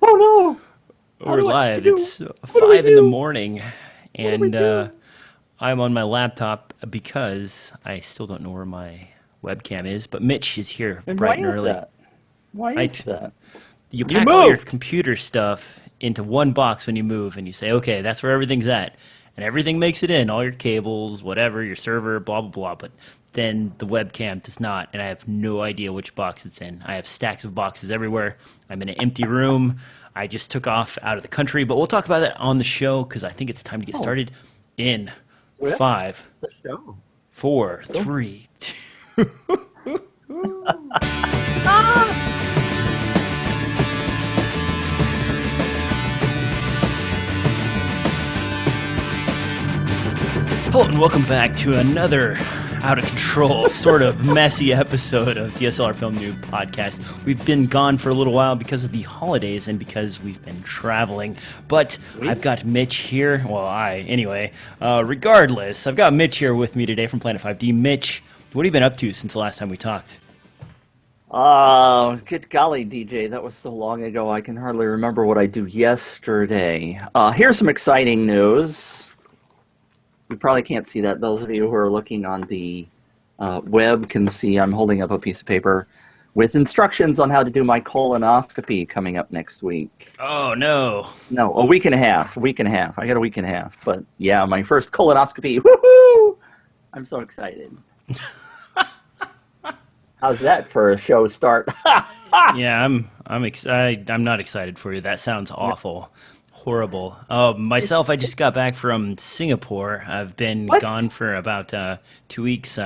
Oh no! We're live. Do? It's What do we 5 in the do? morning, What do we and do? I'm on my laptop because I still don't know where my webcam is. But Mitch is here And why bright and is early. that? Why I is t- that? you You pack all your moved. computer stuff into one box when you move, and you say, "Okay, that's where everything's at," and everything makes it in, all your cables, whatever, your server, blah blah blah. But then the webcam does not, and I have no idea which box it's in. I have stacks of boxes everywhere. I'm in an empty room. I just took off out of the country, but we'll talk about that on the show because I think it's time to get Oh, started in well, five, the show. 4, Oh. 3, 2. Ah! Hello and welcome back to another out of control, sort of messy episode of DSLR Film Noob Podcast. We've been gone for a little while because of the holidays and because we've been traveling, but I've We? got Mitch here. Well, regardless, I've got Mitch here with me today from Planet 5D. Mitch, what have you been up to since the last time we talked? Good golly, DJ, that was so long ago I can hardly remember what I do yesterday. Here's some exciting news. You probably can't see that. Those of you who are looking on the web can see I'm holding up a piece of paper with instructions on how to do my colonoscopy coming up next week. Oh, no. No, a week and a half. A week and a half. I got a week and a half. But yeah, my first colonoscopy. Woohoo! I'm so excited. How's that for a show start? Yeah, I'm not excited for you. That sounds awful. Horrible. Myself, I just got back from Singapore. I've been What? gone for about 2 weeks.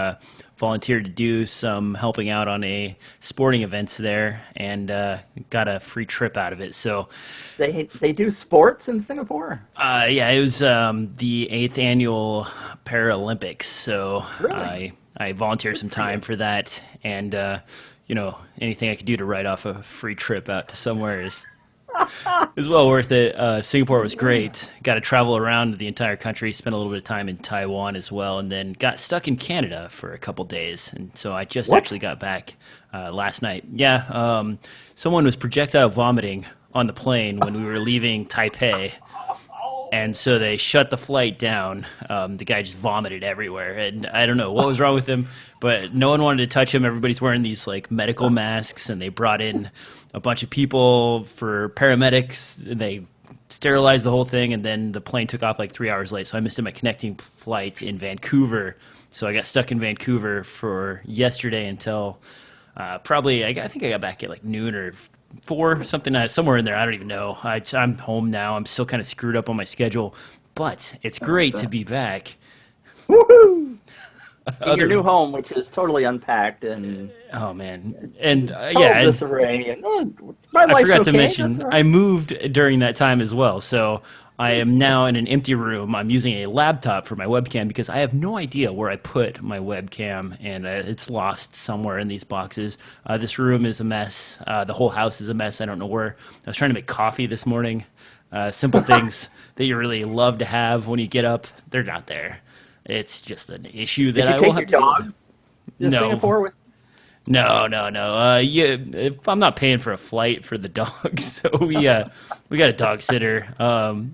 Volunteered to do some helping out on a sporting events there, and got a free trip out of it. So, They do sports in Singapore? yeah, it was the 8th annual Paralympics. So Really? I volunteered Good some for you. time for that, and anything I could do to write off a free trip out to somewhere is well worth it. Singapore was Yeah. great. Got to travel around the entire country, spent a little bit of time in Taiwan as well, and then got stuck in Canada for a couple days. And so I just What? actually got back last night. Yeah, someone was projectile vomiting on the plane when we were leaving Taipei. And so they shut the flight down. The guy just vomited everywhere, and I don't know what was wrong with him, but no one wanted to touch him. Everybody's wearing these like medical masks, and they brought in a bunch of people for paramedics. And they sterilized the whole thing, and then the plane took off like 3 hours late. So I missed my connecting flight in Vancouver. So I got stuck in Vancouver for yesterday until probably I think I got back at like noon or 4, something somewhere in there. I don't even know. I'm home now. I'm still kind of screwed up on my schedule, but it's Oh, I great to bet. be back. Woohoo! In your Other, new home, which is totally unpacked and oh man, and total yeah, and disarray, and my I life's forgot to okay. That's mention all I right. moved during that time as well. So I am now in an empty room. I'm using a laptop for my webcam because I have no idea where I put my webcam, and it's lost somewhere in these boxes. This room is a mess. The whole house is a mess. I don't know where. I was trying to make coffee this morning. Simple things that you really love to have when you get up, they're not there. It's just an issue that Did you I will take your have to deal with. dog to No, Singapore with? no. Yeah, if I'm not paying for a flight for the dog, so we got a dog sitter.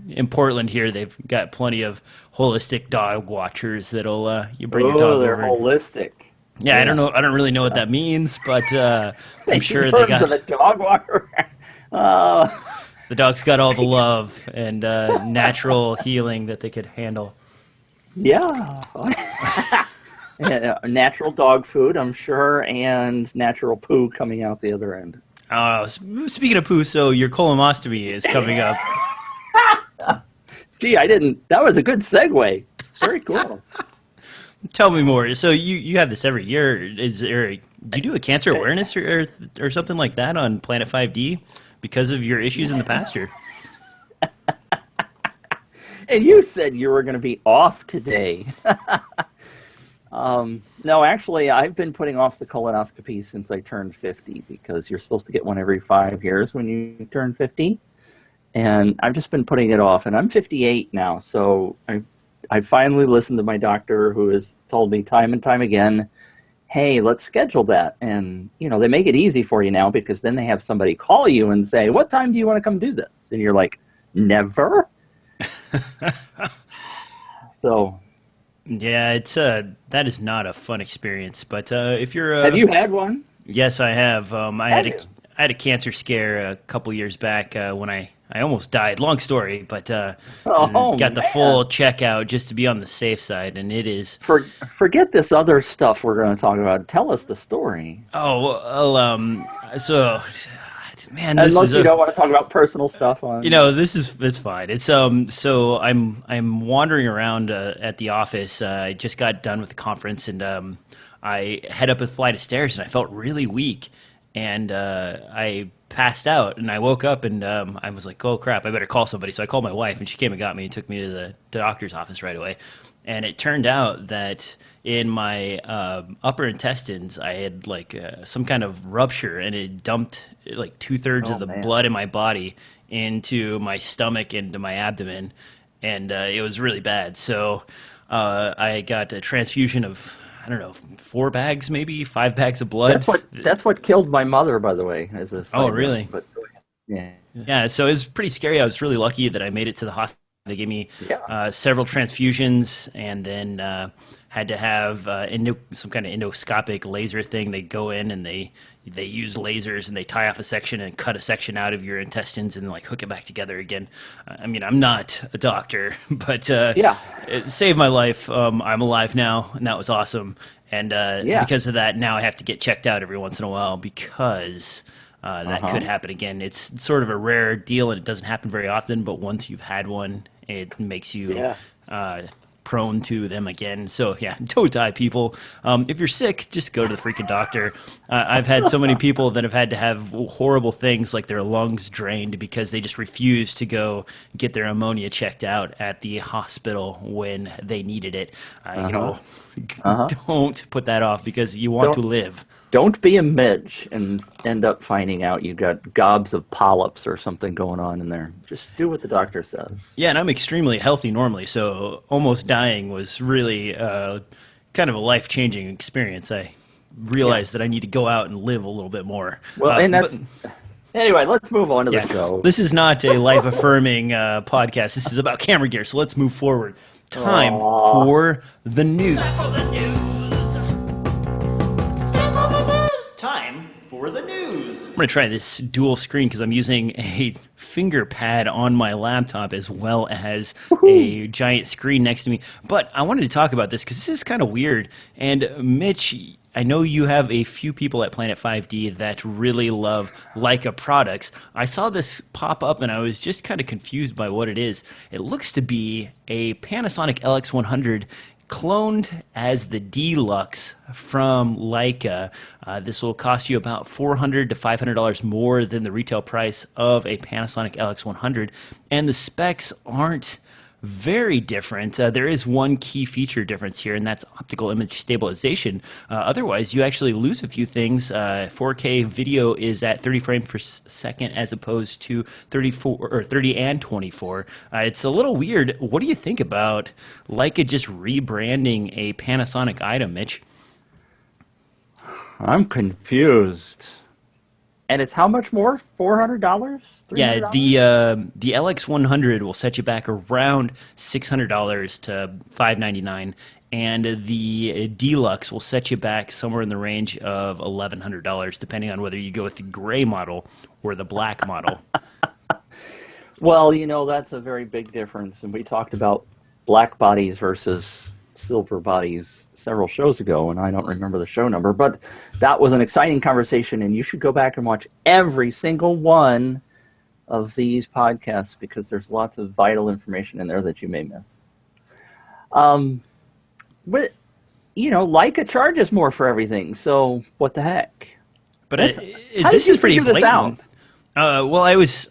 In Portland here, they've got plenty of holistic dog watchers that'll you bring your Oh, dog they're over. And, holistic. yeah, I don't Yeah. know. I don't really know what that means, but I'm In sure they terms of got a dog walker. uh, the dog's got all the love and natural healing that they could handle. yeah. Natural dog food, I'm sure, and natural poo coming out the other end. Speaking of poo, so your colonoscopy is coming up. Gee, I didn't. That was a good segue. Very cool. Tell me more. So you have this every year. Is there? Do you do a cancer awareness or something like that on Planet 5D because of your issues in the past? Or And you said you were going to be off today. No, actually, I've been putting off the colonoscopy since I turned 50 because you're supposed to get one every 5 years when you turn 50. And I've just been putting it off. And I'm 58 now, so I finally listened to my doctor who has told me time and time again, hey, let's schedule that. And, they make it easy for you now because then they have somebody call you and say, what time do you want to come do this? And you're like, never. So. Yeah, it's that is not a fun experience. But if you're have you had one? Yes, I have. I had a cancer scare a couple years back when I almost died. Long story, but got the full checkout just to be on the safe side, and it is. Forget this other stuff we're going to talk about. Tell us the story. Oh, well, so. Man, unless you don't want to talk about personal stuff on. It's fine. It's so I'm wandering around at the office. I just got done with the conference, and I head up a flight of stairs, and I felt really weak, and I passed out, and I woke up, and I was like, oh crap, I better call somebody. So I called my wife, and she came and got me and took me to the doctor's office right away. And it turned out that in my upper intestines, I had some kind of rupture, and it dumped like 2/3 of the blood in my body into my stomach, into my abdomen, and it was really bad. So I got a transfusion of, I don't know, 4 bags, maybe 5 bags of blood. That's what killed my mother, by the way. Oh, really? But yeah. Yeah. So it was pretty scary. I was really lucky that I made it to the hospital. They gave me several transfusions, and then had to have some kind of endoscopic laser thing. They go in and they use lasers, and they tie off a section and cut a section out of your intestines and hook it back together again. I mean, I'm not a doctor, but it saved my life. I'm alive now, and that was awesome. And because of that, now I have to get checked out every once in a while because that could happen again. It's sort of a rare deal, and it doesn't happen very often, but once you've had one, it makes you prone to them again. So yeah, don't die, people. If you're sick, just go to the freaking doctor. I've had so many people that have had to have horrible things like their lungs drained because they just refuse to go get their ammonia checked out at the hospital when they needed it. Don't put that off because you want to live. Don't be a Mitch and end up finding out you got gobs of polyps or something going on in there. Just do what the doctor says. Yeah, and I'm extremely healthy normally, so almost dying was really kind of a life-changing experience. I realized that I need to go out and live a little bit more. Well, anyway, let's move on to the show. This is not a life-affirming podcast. This is about camera gear, so let's move forward. Time for the news. Time for the news. I'm going to try this dual screen because I'm using a finger pad on my laptop as well as a giant screen next to me. But I wanted to talk about this because this is kind of weird. And Mitch, I know you have a few people at Planet 5D that really love Leica products. I saw this pop up and I was just kind of confused by what it is. It looks to be a Panasonic LX100 cloned as the D-Lux from Leica. This will cost you about $400 to $500 more than the retail price of a Panasonic LX100, and the specs aren't very different. There is one key feature difference here, and that's optical image stabilization. Otherwise, you actually lose a few things. 4K video is at 30 frames per second as opposed to 30 and 24. It's a little weird. What do you think about Leica just rebranding a Panasonic item, Mitch? I'm confused. And it's how much more? $400? Yeah, the LX100 will set you back around $600 to $599, and the D-Lux will set you back somewhere in the range of $1,100, depending on whether you go with the gray model or the black model. Well, that's a very big difference, and we talked about black bodies versus silver bodies several shows ago, and I don't remember the show number, but that was an exciting conversation, and you should go back and watch every single one of these podcasts because there's lots of vital information in there that you may miss. But Leica charges more for everything, so what the heck? But this is pretty blatant. Well, I was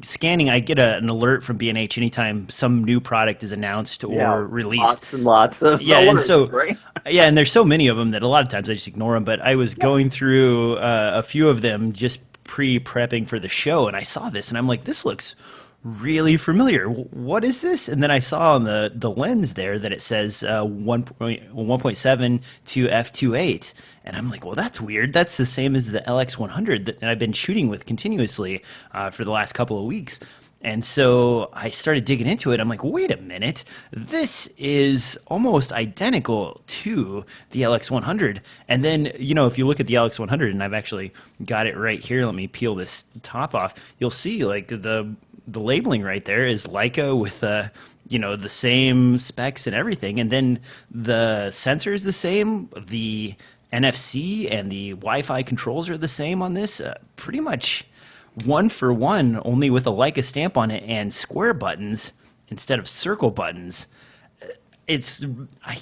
scanning. I get an alert from B&H anytime some new product is announced or released. Lots and lots of alerts, right? Yeah, and there's so many of them that a lot of times I just ignore them. But I was going through a few of them just pre-prepping for the show, and I saw this, and I'm like, this looks really familiar. What is this? And then I saw on the lens there that it says 1.7 to f2.8. And I'm like, well, that's weird. That's the same as the LX100 that I've been shooting with continuously for the last couple of weeks. And so I started digging into it. I'm like, wait a minute. This is almost identical to the LX100. And then, if you look at the LX100, and I've actually got it right here. Let me peel this top off. You'll see like the labeling right there is Leica with the same specs and everything. And then the sensor is the same. The NFC and the Wi-Fi controls are the same on this. Pretty much one for one, only with a Leica stamp on it and square buttons instead of circle buttons. It's,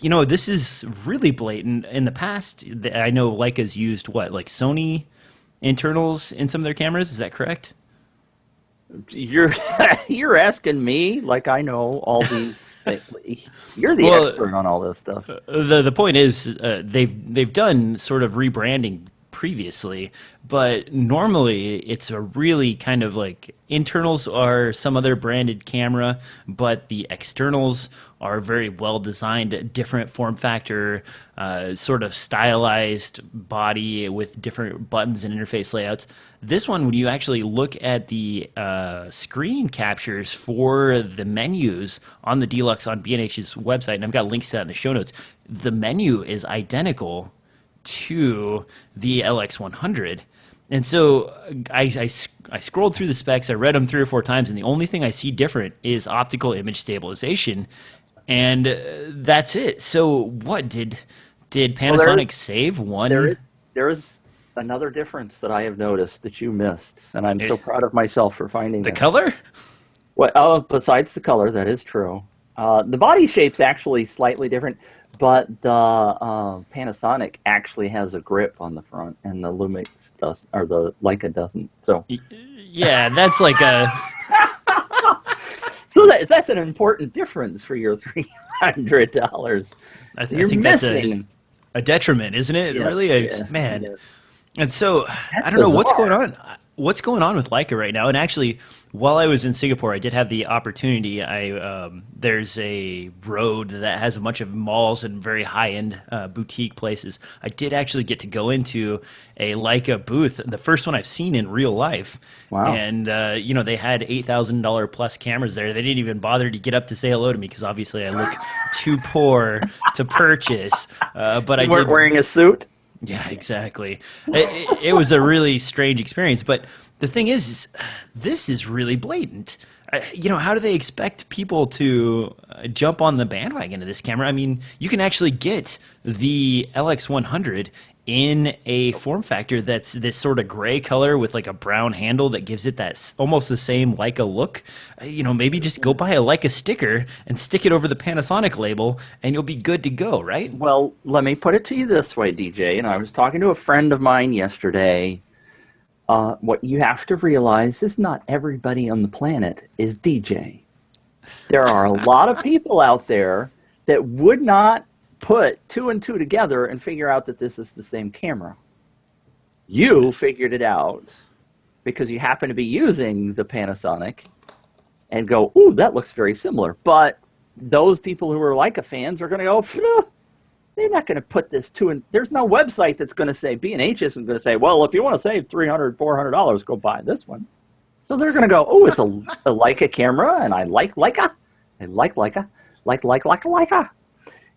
this is really blatant. In the past, I know Leica's used like Sony internals in some of their cameras. Is that correct? You're asking me like I know all these things. You're the expert on all this stuff. The point is they've done sort of rebranding previously, but normally it's a really kind of like internals are some other branded camera, but the externals are very well designed, different form factor, sort of stylized body with different buttons and interface layouts. This one, when you actually look at the screen captures for the menus on the D-Lux on B&H's website, and I've got links to that in the show notes, the menu is identical to the LX100. And so I scrolled through the specs, I read them 3 or 4 times, and the only thing I see different is optical image stabilization, and that's it. So what, did Panasonic save one? There is another difference that I have noticed that you missed, and I'm so proud of myself for finding the color? Well, besides the color, that is true. The body shape's actually slightly different, but the Panasonic actually has a grip on the front, and the Lumix does, or the Leica doesn't. So yeah, that's like a so that's an important difference for your $300. I think that's a detriment, isn't it? Yes, really, man. Yes. And so I don't know what's going on. What's going on with Leica right now? And actually, while I was in Singapore, I did have the opportunity. There's a road that has a bunch of malls and very high-end boutique places. I did actually get to go into a Leica booth, the first one I've seen in real life. Wow. And, they had $8,000 plus cameras there. They didn't even bother to get up to say hello to me because obviously I look too poor to purchase. But I weren't wearing a suit? Yeah, exactly. It was a really strange experience, but the thing is this is really blatant. How do they expect people to jump on the bandwagon of this camera? I mean, you can actually get the LX100 in a form factor that's this sort of gray color with like a brown handle that gives it that almost the same Leica look. Maybe just go buy a Leica sticker and stick it over the Panasonic label and you'll be good to go, right? Well, let me put it to you this way, DJ. I was talking to a friend of mine yesterday. What you have to realize is not everybody on the planet is DJ. There are a lot of people out there that would not put 2 and 2 together and figure out that this is the same camera. You figured it out because you happen to be using the Panasonic and go, ooh, that looks very similar. But those people who are Leica fans are going to go, they're not going to put this 2 and... There's no website that's going to say, B&H isn't going to say, well, if you want to save $300, $400, go buy this one. So they're going to go, oh, it's a Leica camera, and I like Leica. I like Leica. Leica.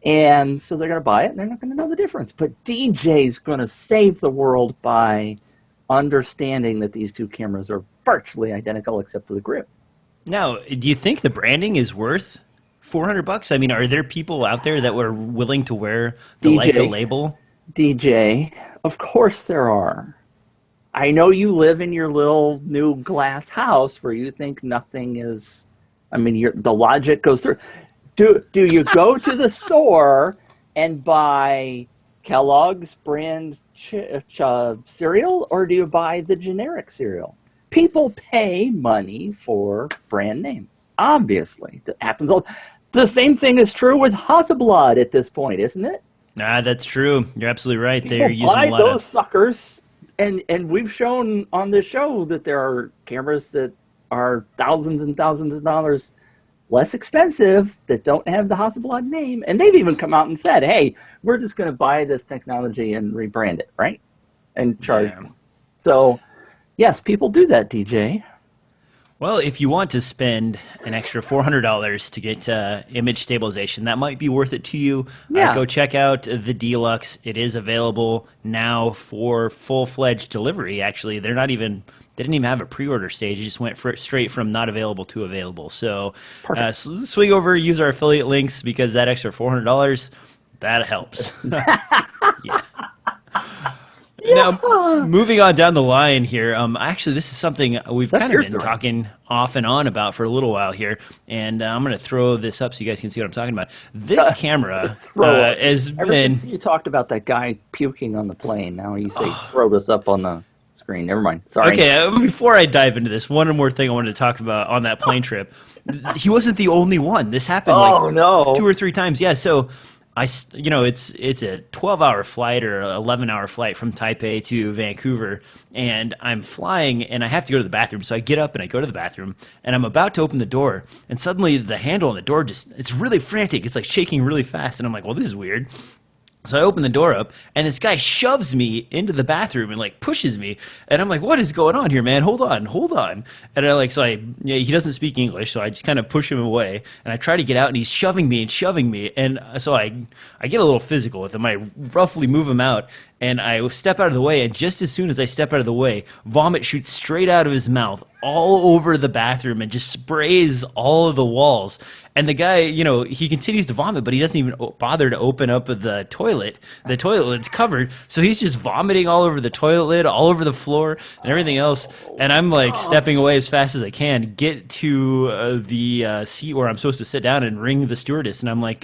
And so they're going to buy it, and they're not going to know the difference. But DJ's going to save the world by understanding that these 2 cameras are virtually identical except for the grip. Now, do you think the branding is worth $400? I mean, are there people out there that were willing to wear the Leica label? DJ, of course there are. I know you live in your little new glass house where you think nothing is... I mean, the logic goes through... Do you go to the store and buy Kellogg's brand cereal, or do you buy the generic cereal? People pay money for brand names, obviously. That happens all. The same thing is true with Hasselblad at this point, isn't it? That's true. You're absolutely right. People They're using buy a lot those suckers, and we've shown on this show that there are cameras that are thousands and thousands of dollars less expensive that don't have the Hasselblad name. And they've even come out and said, hey, we're just going to buy this technology and rebrand it, right? And charge. Yeah. So, yes, people do that, DJ. Well, if you want to spend an extra $400 to get image stabilization, that might be worth it to you. Yeah. Go check out the D-Lux. It is available now for full-fledged delivery. Actually, they didn't even have a pre-order stage. It just went straight from not available to available. So swing over, use our affiliate links, because that extra $400, that helps. Yeah. Now, moving on down the line here, actually, this is something we've kind of been talking off and on about for a little while here, and I'm going to throw this up so you guys can see what I'm talking about. This camera has been... Ever since you talked about that guy puking on the plane, now you say throw this up on the screen. Never mind. Sorry. Okay, before I dive into this, one more thing I wanted to talk about on that plane trip. He wasn't the only one. This happened no. 2 or 3 times. Yeah, so... it's a 12-hour flight or 11-hour flight from Taipei to Vancouver, and I'm flying, and I have to go to the bathroom. So I get up and I go to the bathroom, and I'm about to open the door, and suddenly the handle on the door it's really frantic. It's like shaking really fast, and I'm like, well, this is weird. So I open the door up, and this guy shoves me into the bathroom and like pushes me, and I'm like, "What is going on here, man? Hold on!" And he doesn't speak English, so I just kind of push him away, and I try to get out, and he's shoving me, and so I get a little physical with him. I roughly move him out, and I step out of the way, and just as soon as I step out of the way, vomit shoots straight out of his mouth all over the bathroom and just sprays all of the walls. And the guy, he continues to vomit, but he doesn't even bother to open up the toilet. The toilet lid's covered, so he's just vomiting all over the toilet lid, all over the floor, and everything else. And I'm like stepping away as fast as I can, get to the seat where I'm supposed to sit down and ring the stewardess. And I'm like,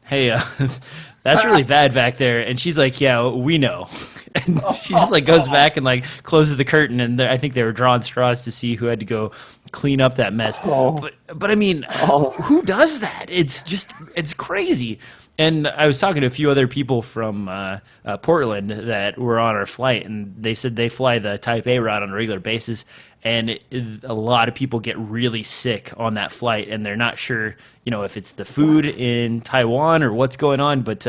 hey, that's really bad back there. And she's like, yeah, we know. And she just like goes back and like closes the curtain. And I think they were drawing straws to see who had to go clean up that mess. But I mean, who does that? It's crazy. And I was talking to a few other people from Portland that were on our flight, and they said they fly the Taipei route on a regular basis, and a lot of people get really sick on that flight, and they're not sure, if it's the food in Taiwan or what's going on, but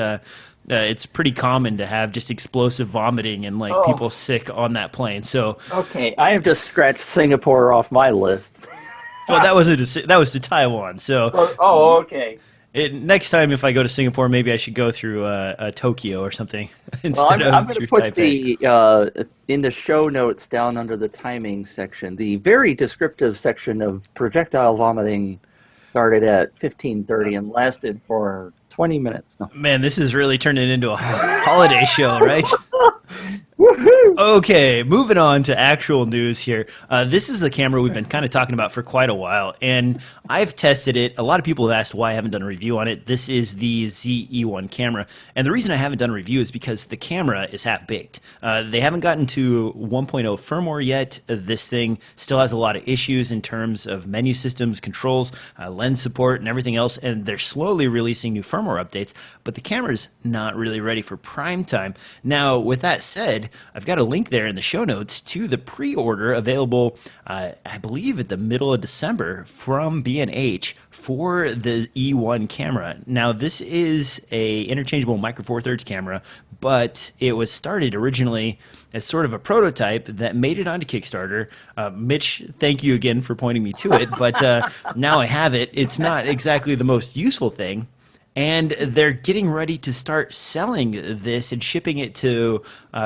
it's pretty common to have just explosive vomiting and people sick on that plane. So okay, I have just scratched Singapore off my list. Well, that was to Taiwan. So okay. Next time, if I go to Singapore, maybe I should go through Tokyo or something instead I'm of going through to put Taipei. In the show notes down under the timing section, the very descriptive section of projectile vomiting started at 15:30 and lasted for 20 minutes. No. Man, this is really turning into a holiday show, right? Woohoo! Okay, moving on to actual news here. This is the camera we've been kind of talking about for quite a while, and I've tested it. A lot of people have asked why I haven't done a review on it. This is the ZE-1 camera, and the reason I haven't done a review is because the camera is half-baked. They haven't gotten to 1.0 firmware yet. This thing still has a lot of issues in terms of menu systems, controls, lens support, and everything else, and they're slowly releasing new firmware updates, but the camera's not really ready for prime time. Now, with that said, I've got a link there in the show notes to the pre-order available, I believe, at the middle of December from B&H for the E1 camera. Now, this is a interchangeable micro four thirds camera, but it was started originally as sort of a prototype that made it onto Kickstarter. Mitch, thank you again for pointing me to it, but now I have it. It's not exactly the most useful thing. And they're getting ready to start selling this and shipping it to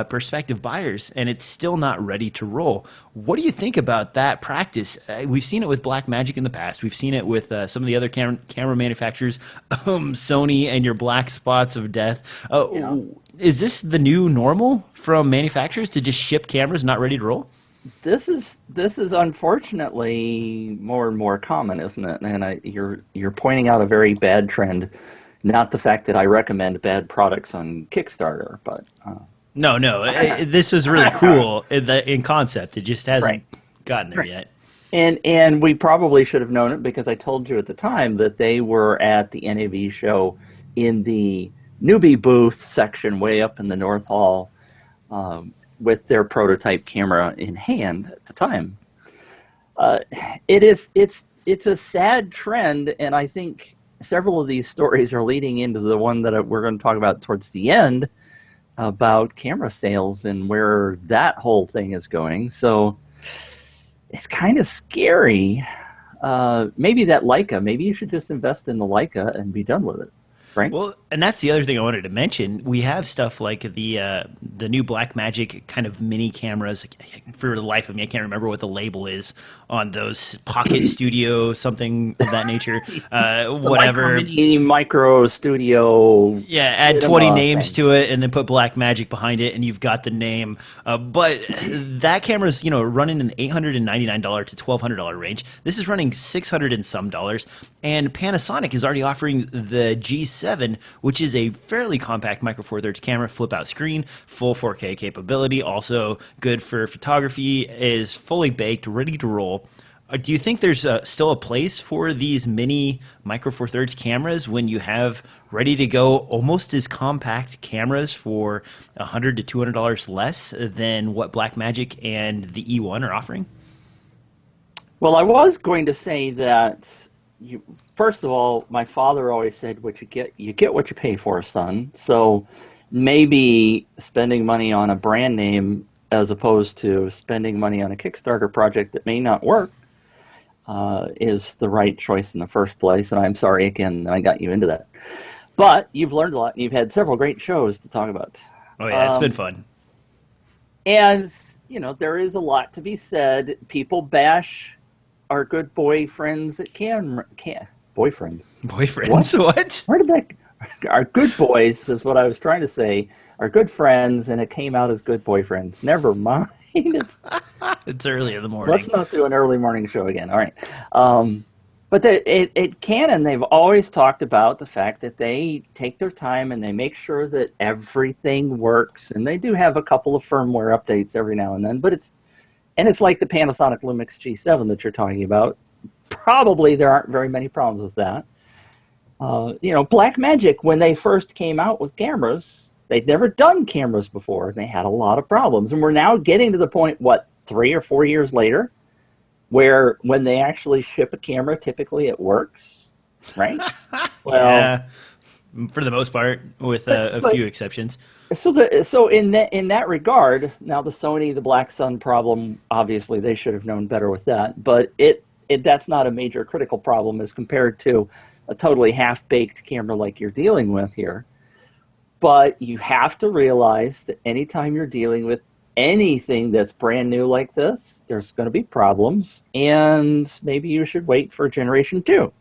prospective buyers, and it's still not ready to roll. What do you think about that practice? We've seen it with Blackmagic in the past. We've seen it with some of the other camera manufacturers, Sony and your black spots of death. Is this the new normal from manufacturers to just ship cameras not ready to roll? This is unfortunately more and more common, isn't it? And you're pointing out a very bad trend. Not the fact that I recommend bad products on Kickstarter, but no, this is really cool in concept. It just hasn't gotten there yet. And we probably should have known it because I told you at the time that they were at the NAV show in the newbie booth section way up in the North Hall. With their prototype camera in hand at the time. uh, it's a sad trend, and I think several of these stories are leading into the one that we're going to talk about towards the end about camera sales and where that whole thing is going. So it's kind of scary. Maybe that Leica, maybe you should just invest in the Leica and be done with it, right? Well, and that's the other thing I wanted to mention. We have stuff like the new Blackmagic kind of mini cameras. For the life of me, I can't remember what the label is on those Pocket Studio, something of that nature. Whatever. Micro Studio. Yeah, add 20 names to it and then put Blackmagic behind it, and you've got the name. But that camera's running in the $899 to $1,200 range. This is running $600 and some dollars, and Panasonic is already offering the G7, which is a fairly compact micro four thirds camera, flip out screen, full 4K capability, also good for photography, is fully baked, ready to roll. Do you think there's still a place for these mini micro four thirds cameras when you have ready to go almost as compact cameras for $100 to $200 less than what Blackmagic and the E1 are offering? Well, I was going to say that first of all, my father always said, "What you get what you pay for, son." So maybe spending money on a brand name as opposed to spending money on a Kickstarter project that may not work is the right choice in the first place. And I'm sorry again I got you into that. But you've learned a lot, and you've had several great shows to talk about. Oh yeah, it's been fun. And there is a lot to be said. People bash our good boyfriends that can boyfriends. What? Where did that? Our good boys is what I was trying to say. Our good friends, and it came out as good boyfriends. Never mind. It's early in the morning. Let's not do an early morning show again. All right. But at Canon, they've always talked about the fact that they take their time and they make sure that everything works. And they do have a couple of firmware updates every now and then, but it's like the Panasonic Lumix G7 that you're talking about. Probably there aren't very many problems with that. Blackmagic, when they first came out with cameras, they'd never done cameras before, and they had a lot of problems. And we're now getting to the point, 3 or 4 years later, where when they actually ship a camera, typically it works, right? Well, yeah, for the most part, with a few exceptions. So in that regard, now the Sony, the Black Sun problem, obviously they should have known better with that, but that's not a major critical problem as compared to a totally half-baked camera like you're dealing with here. But you have to realize that anytime you're dealing with anything that's brand new like this, there's going to be problems, and maybe you should wait for generation 2.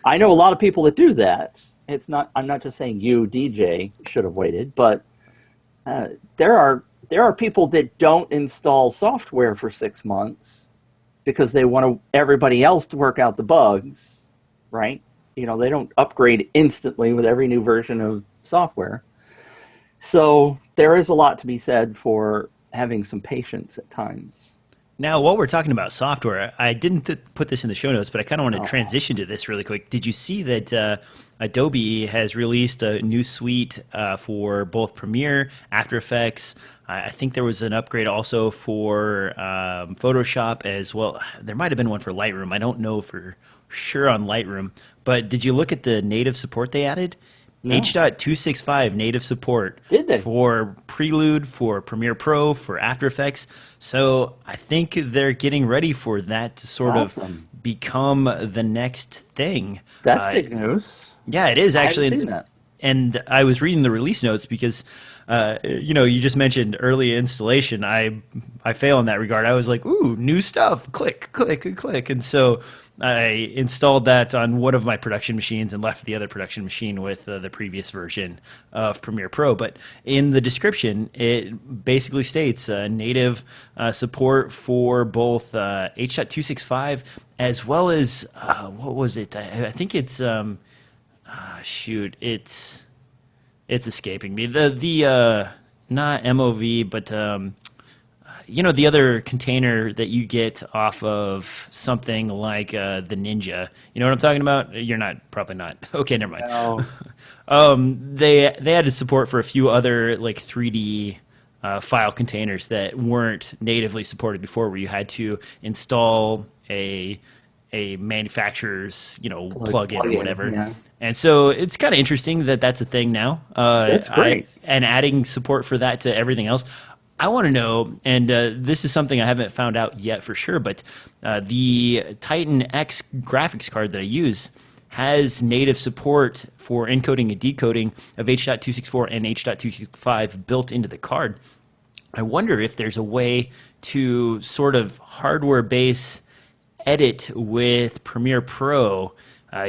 I know a lot of people that do that. I'm not just saying you, DJ, should have waited, but there are people that don't install software for 6 months because they want everybody else to work out the bugs, right? They don't upgrade instantly with every new version of software. So there is a lot to be said for having some patience at times. Now, while we're talking about software, I didn't put this in the show notes, but I kind of want to transition to this really quick. Did you see that Adobe has released a new suite for both Premiere, After Effects? I think there was an upgrade also for Photoshop as well. There might have been one for Lightroom. I don't know for sure on Lightroom. But did you look at the native support they added? No. H.265 native support. Did they? For Prelude, for Premiere Pro, for After Effects. So I think they're getting ready for that to sort of become the next thing. That's big news. Yeah, it is actually. I haven't seen that. And I was reading the release notes because, you just mentioned early installation. I fail in that regard. I was like, ooh, new stuff. Click, click, click. And so I installed that on one of my production machines and left the other production machine with the previous version of Premiere Pro. But in the description, it basically states native support for both H.265 as well as, what was it? I think it's, it's escaping me. The not MOV, but the other container that you get off of something like the Ninja. You know what I'm talking about? You're probably not. Okay, never mind. No. They added support for a few other like 3D file containers that weren't natively supported before, where you had to install a manufacturer's plug-in or whatever. Yeah. And so it's kind of interesting that that's a thing now. That's great. And adding support for that to everything else. I want to know, and this is something I haven't found out yet for sure, but the Titan X graphics card that I use has native support for encoding and decoding of H.264 and H.265 built into the card. I wonder if there's a way to sort of hardware base edit with Premiere Pro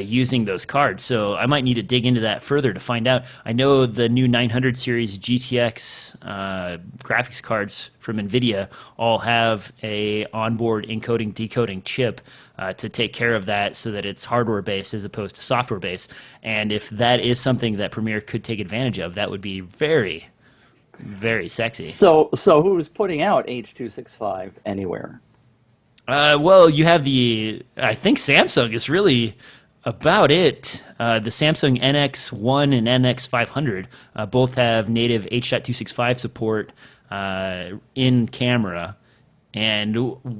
using those cards. So I might need to dig into that further to find out. I know the new 900 series GTX graphics cards from NVIDIA all have a onboard encoding decoding chip to take care of that, so that it's hardware based as opposed to software based. And if that is something that Premiere could take advantage of, that would be very, very sexy. So who's putting out H.265 anywhere? Well, you have I think Samsung is really about it. The Samsung NX1 and NX500 both have native H.265 support in camera. And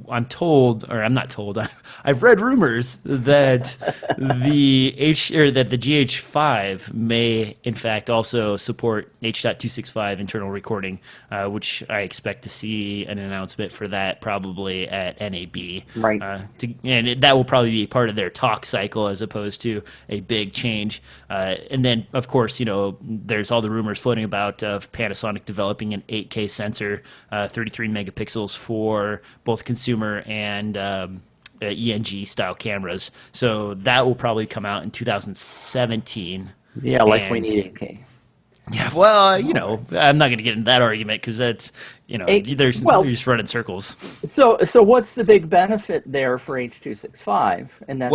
I'm told, or I'm not told, I've read rumors that the GH5 may, in fact, also support H.265 internal recording, which I expect to see an announcement for that probably at NAB. Right. And that will probably be part of their talk cycle as opposed to a big change. And then, of course, there's all the rumors floating about of Panasonic developing an 8K sensor, 33 megapixels for both consumer and ENG style cameras. So that will probably come out in 2017. Yeah, like we need 8K. Yeah, well, I'm not going to get into that argument because that's, they're just running circles. So what's the big benefit there for H.265? And that's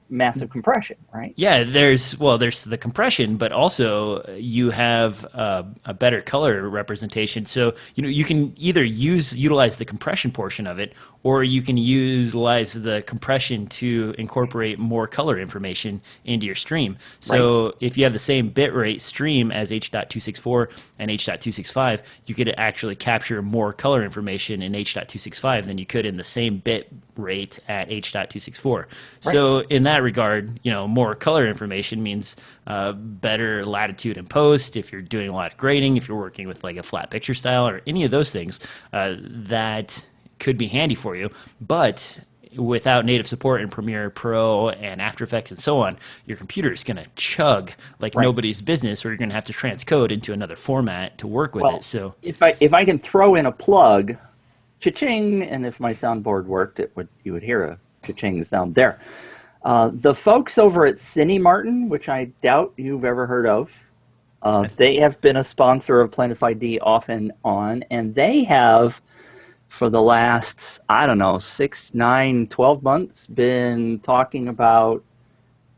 massive compression, right? Yeah, there's the compression, but also you have a better color representation. So you can either utilize the compression portion of it, or you can utilize the compression to incorporate more color information into your stream. So if you have the same bitrate stream as H.264 and H.265, you could actually capture more color information in H.265 than you could in the same bit rate at H.264. So in that regard, more color information means better latitude in post. If you're doing a lot of grading, if you're working with like a flat picture style or any of those things, that could be handy for you. But without native support in Premiere Pro and After Effects and so on, your computer is going to chug like nobody's business, or you're going to have to transcode into another format to work with it. So if I can throw in a plug, cha-ching, and if my soundboard worked, you would hear a cha-ching sound there. The folks over at Cine Martin, which I doubt you've ever heard of, they have been a sponsor of Planet 5D off and on, and they have, for the last, 6, 9, 12 months, been talking about,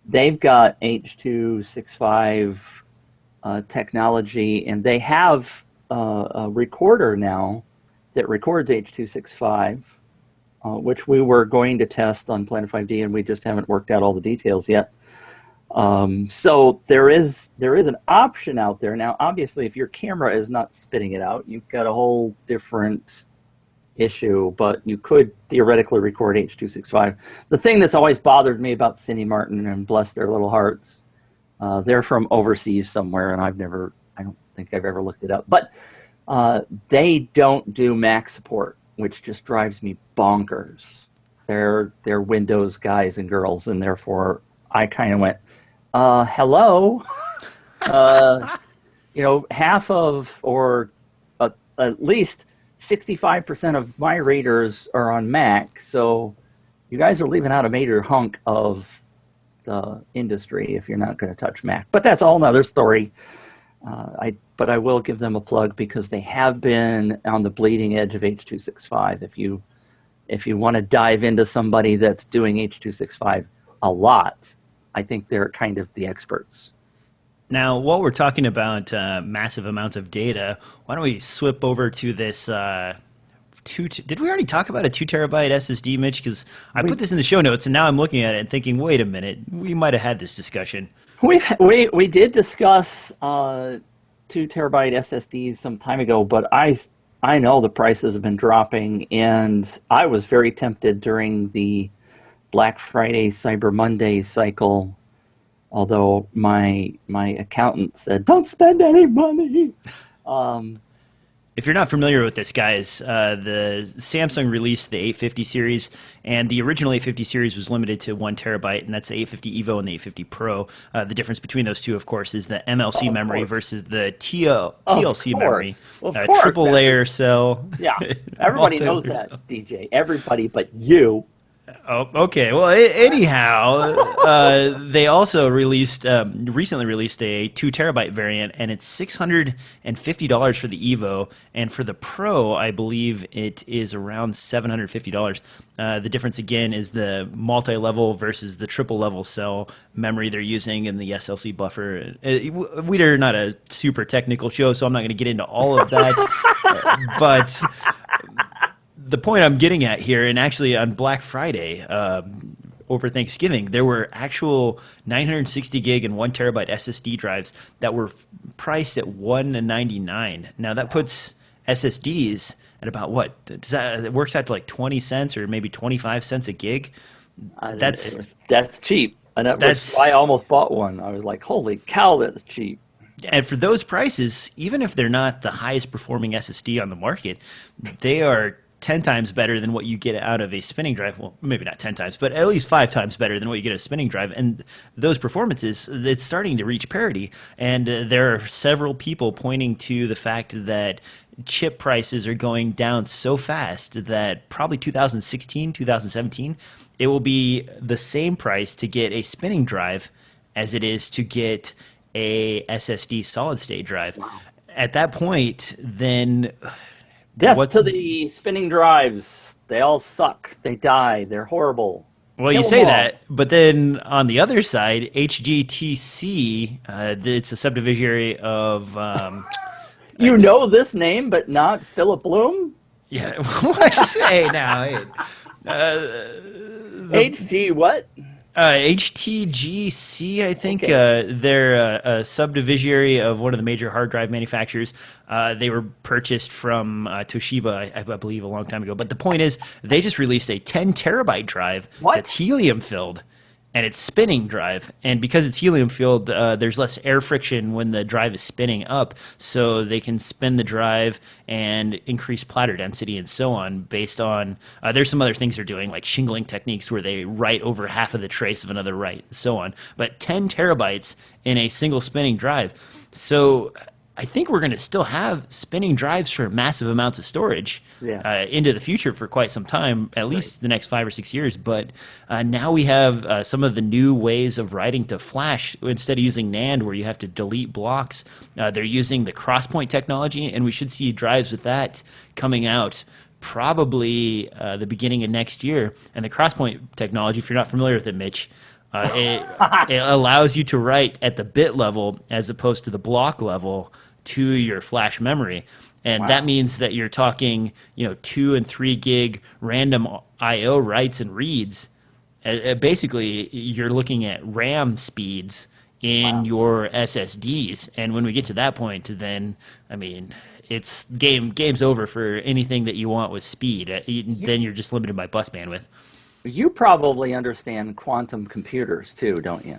they've got H.265 technology, and they have a recorder now that records H.265, which we were going to test on Planet 5D, and we just haven't worked out all the details yet. So there is an option out there. Now, obviously, if your camera is not spitting it out, you've got a whole different issue, but you could theoretically record H.265. The thing that's always bothered me about Cine Martin, and bless their little hearts, they're from overseas somewhere, and I don't think I've ever looked it up, but they don't do Mac support, which just drives me bonkers. They're Windows guys and girls, and therefore I kind of went, hello? Half of, or at least 65% of my readers are on Mac, so you guys are leaving out a major hunk of the industry if you're not going to touch Mac. But that's a whole nother story. But I will give them a plug because they have been on the bleeding edge of H.265. If you want to dive into somebody that's doing H.265 a lot, I think they're kind of the experts. Now, while we're talking about massive amounts of data, why don't we swip over to this did we already talk about a 2 terabyte SSD, Mitch? Because I put this in the show notes, and now I'm looking at it and thinking, wait a minute, we might have had this discussion. We did discuss 2 terabyte SSDs some time ago, but I I know the prices have been dropping, and I was very tempted during the Black Friday, Cyber Monday cycle, although my accountant said, "Don't spend any money." Um, If you're not familiar with this, guys, the Samsung released the 850 series, and the original 850 series was limited to 1 terabyte, and that's the 850 Evo and the 850 Pro. The difference between those two, of course, is the MLC memory versus the TLC memory. Of course, triple layer cell. yeah, everybody knows multi-layer that, cell. DJ. Everybody but you. Oh, okay. Well, anyhow, they also recently released a 2 terabyte variant, and it's $650 for the Evo, and for the Pro, I believe it is around $750. The difference again is the multi-level versus the triple-level cell memory they're using in the SLC buffer. We're not a super technical show, so I'm not going to get into all of that, but the point I'm getting at here, and actually on Black Friday over Thanksgiving, there were actual 960 gig and 1 terabyte SSD drives that were priced at $199. Now that puts SSDs at about what? It works out to like 20 cents or maybe 25 cents a gig. That's cheap, and that's why I almost bought one. I was like, "Holy cow, that's cheap!" And for those prices, even if they're not the highest performing SSD on the market, they are 10 times better than what you get out of a spinning drive. Well, maybe not 10 times, but at least 5 times better than what you get at a spinning drive. And those performances, it's starting to reach parity. And there are several people pointing to the fact that chip prices are going down so fast that probably 2016, 2017, it will be the same price to get a spinning drive as it is to get a SSD solid state drive. Wow. At that point, then death to the spinning drives. They all suck. They die. They're horrible. Well, you say that, but then on the other side, HGTC, it's a subdivisionary of... you know this name, but not Philip Bloom? Yeah, what you say now? HG what? HTGC, I think. Okay. They're a subdivisionary of one of the major hard drive manufacturers. They were purchased from Toshiba, I believe, a long time ago. But the point is, they just released a 10 terabyte drive that's helium filled, and it's spinning drive. And because it's helium filled, there's less air friction when the drive is spinning up, so they can spin the drive and increase platter density and so on based on, there's some other things they're doing, like shingling techniques where they write over half of the trace of another write and so on. But 10 terabytes in a single spinning drive. So I think we're going to still have spinning drives for massive amounts of storage into the future for quite some time, at least the next 5 or 6 years. But now we have some of the new ways of writing to flash. Instead of using NAND, where you have to delete blocks, they're using the crosspoint technology, and we should see drives with that coming out probably the beginning of next year. And the crosspoint technology, if you're not familiar with it, Mitch, it allows you to write at the bit level as opposed to the block level to your flash memory. And that means that you're talking, 2 and 3 gig random I/O writes and reads. Basically, you're looking at RAM speeds in your SSDs. And when we get to that point, then, I mean, it's game's over for anything that you want with speed. Then you're just limited by bus bandwidth. You probably understand quantum computers too, don't you?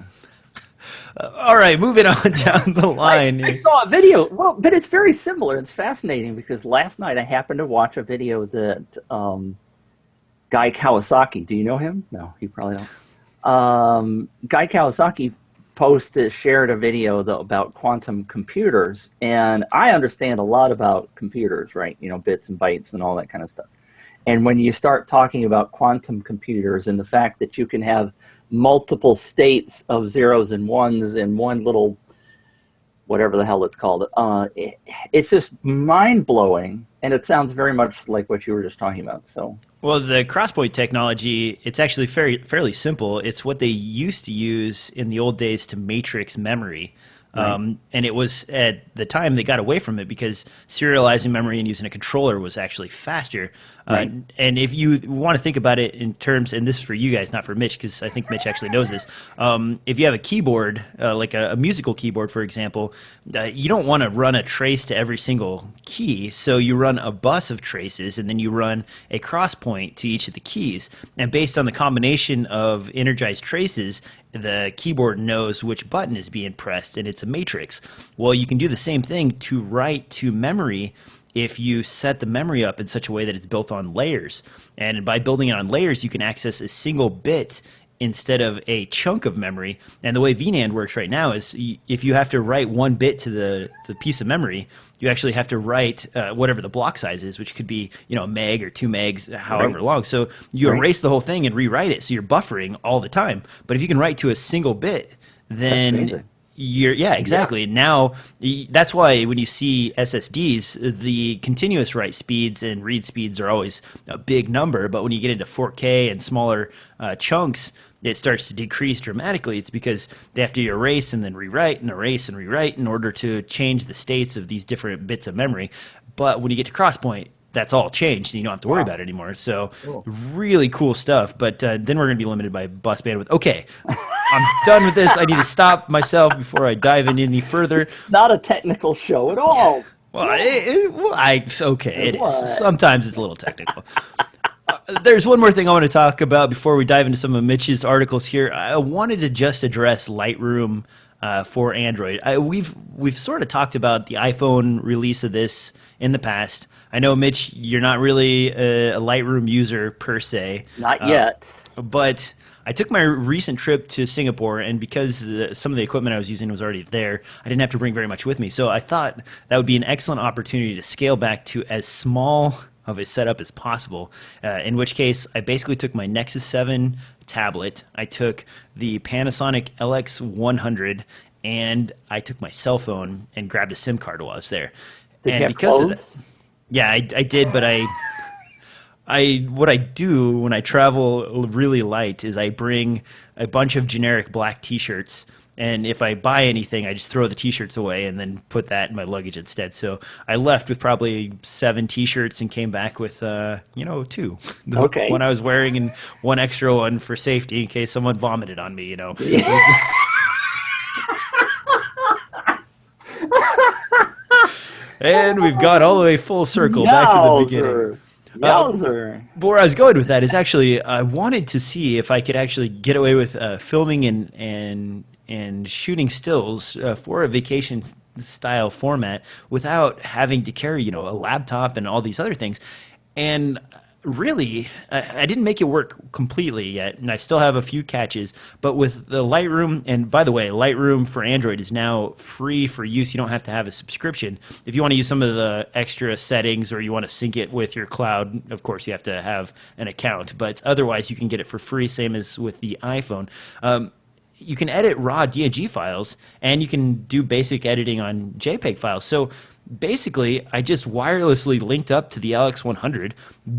All right, moving on down the line. I saw a video. Well, but it's very similar. It's fascinating because last night I happened to watch a video that Guy Kawasaki. Do you know him? No, you probably don't. Guy Kawasaki shared a video about quantum computers, and I understand a lot about computers, right? Bits and bytes and all that kind of stuff. And when you start talking about quantum computers and the fact that you can have multiple states of zeros and ones in one little, whatever the hell it's called, it's just mind-blowing, and it sounds very much like what you were just talking about. So, well, the crosspoint technology, it's actually fairly simple. It's what they used to use in the old days to matrix memory. And it was, at the time, they got away from it because serializing memory and using a controller was actually faster. Right. And if you want to think about it in terms, and this is for you guys, not for Mitch, because I think Mitch actually knows this. If you have a keyboard, like a musical keyboard, for example, you don't want to run a trace to every single key. So you run a bus of traces, and then you run a cross point to each of the keys. And based on the combination of energized traces, the keyboard knows which button is being pressed, and it's a matrix. Well, you can do the same thing to write to memory if you set the memory up in such a way that it's built on layers. And by building it on layers, you can access a single bit instead of a chunk of memory. And the way VNAND works right now is if you have to write one bit to the piece of memory, you actually have to write whatever the block size is, which could be, a meg or 2 megs, however long. So you erase the whole thing and rewrite it. So you're buffering all the time. But if you can write to a single bit, then exactly. Yeah. Now, that's why when you see SSDs, the continuous write speeds and read speeds are always a big number. But when you get into 4K and smaller chunks, it starts to decrease dramatically. It's because they have to erase and then rewrite and erase and rewrite in order to change the states of these different bits of memory. But when you get to crosspoint, that's all changed, and you don't have to worry about it anymore. So really cool stuff. But then we're going to be limited by bus bandwidth. Okay, I'm done with this. I need to stop myself before I dive in any further. Not a technical show at all. Well, it is. Sometimes it's a little technical. There's one more thing I want to talk about before we dive into some of Mitch's articles here. I wanted to just address Lightroom for Android. We've sort of talked about the iPhone release of this in the past. I know, Mitch, you're not really a Lightroom user per se. Not yet. But I took my recent trip to Singapore, and because some of the equipment I was using was already there, I didn't have to bring very much with me. So I thought that would be an excellent opportunity to scale back to as small of a setup as possible, in which case I basically took my Nexus 7 tablet, I took the Panasonic LX100, and I took my cell phone and grabbed a SIM card while I was there. Did and you have clothes? Yeah, I did, but what I do when I travel really light is I bring a bunch of generic black T-shirts, and if I buy anything, I just throw the T-shirts away and then put that in my luggage instead. So I left with probably 7 T-shirts and came back with 2. The one I was wearing and one extra one for safety in case someone vomited on me. And we've got all the way full circle back to the beginning. But where I was going with that is actually I wanted to see if I could actually get away with filming and shooting stills for a vacation style format without having to carry a laptop and all these other things. And really, I didn't make it work completely yet, and I still have a few catches. But with the Lightroom, and by the way, Lightroom for Android is now free for use. You don't have to have a subscription. If you want to use some of the extra settings or you want to sync it with your cloud, of course, you have to have an account. But otherwise, you can get it for free, same as with the iPhone. You can edit raw DNG files, and you can do basic editing on JPEG files. So basically, I just wirelessly linked up to the LX100,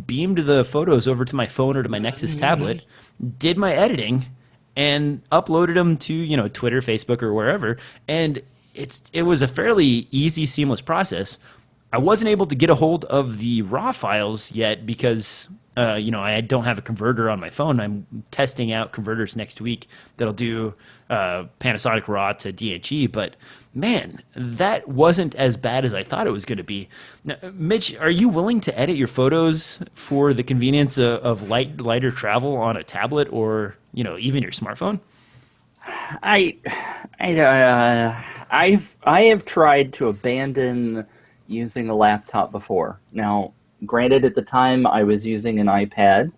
beamed the photos over to my phone or to my Nexus tablet, did my editing, and uploaded them to Twitter, Facebook, or wherever. And it was a fairly easy, seamless process. I wasn't able to get a hold of the raw files yet because I don't have a converter on my phone. I'm testing out converters next week that'll do Panasonic RAW to DNG, but man, that wasn't as bad as I thought it was going to be. Now, Mitch, are you willing to edit your photos for the convenience of lighter travel on a tablet or even your smartphone? I have tried to abandon using a laptop before. Now, granted, at the time I was using an iPad,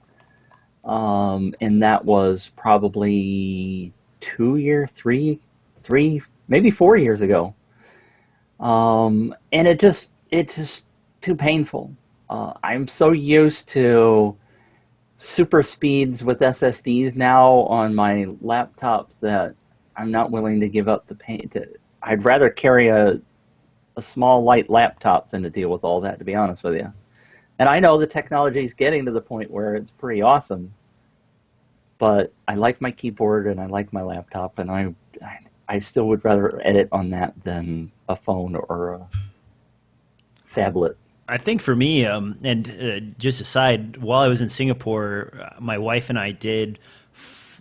and that was probably 3, maybe 4 years ago. And it's just too painful. I'm so used to super speeds with SSDs now on my laptop that I'm not willing to give up the pain. I'd rather carry a small, light laptop than to deal with all that, to be honest with you. And I know the technology is getting to the point where it's pretty awesome, but I like my keyboard and I like my laptop, and I still would rather edit on that than a phone or a phablet. I think for me, just aside, while I was in Singapore, my wife and I did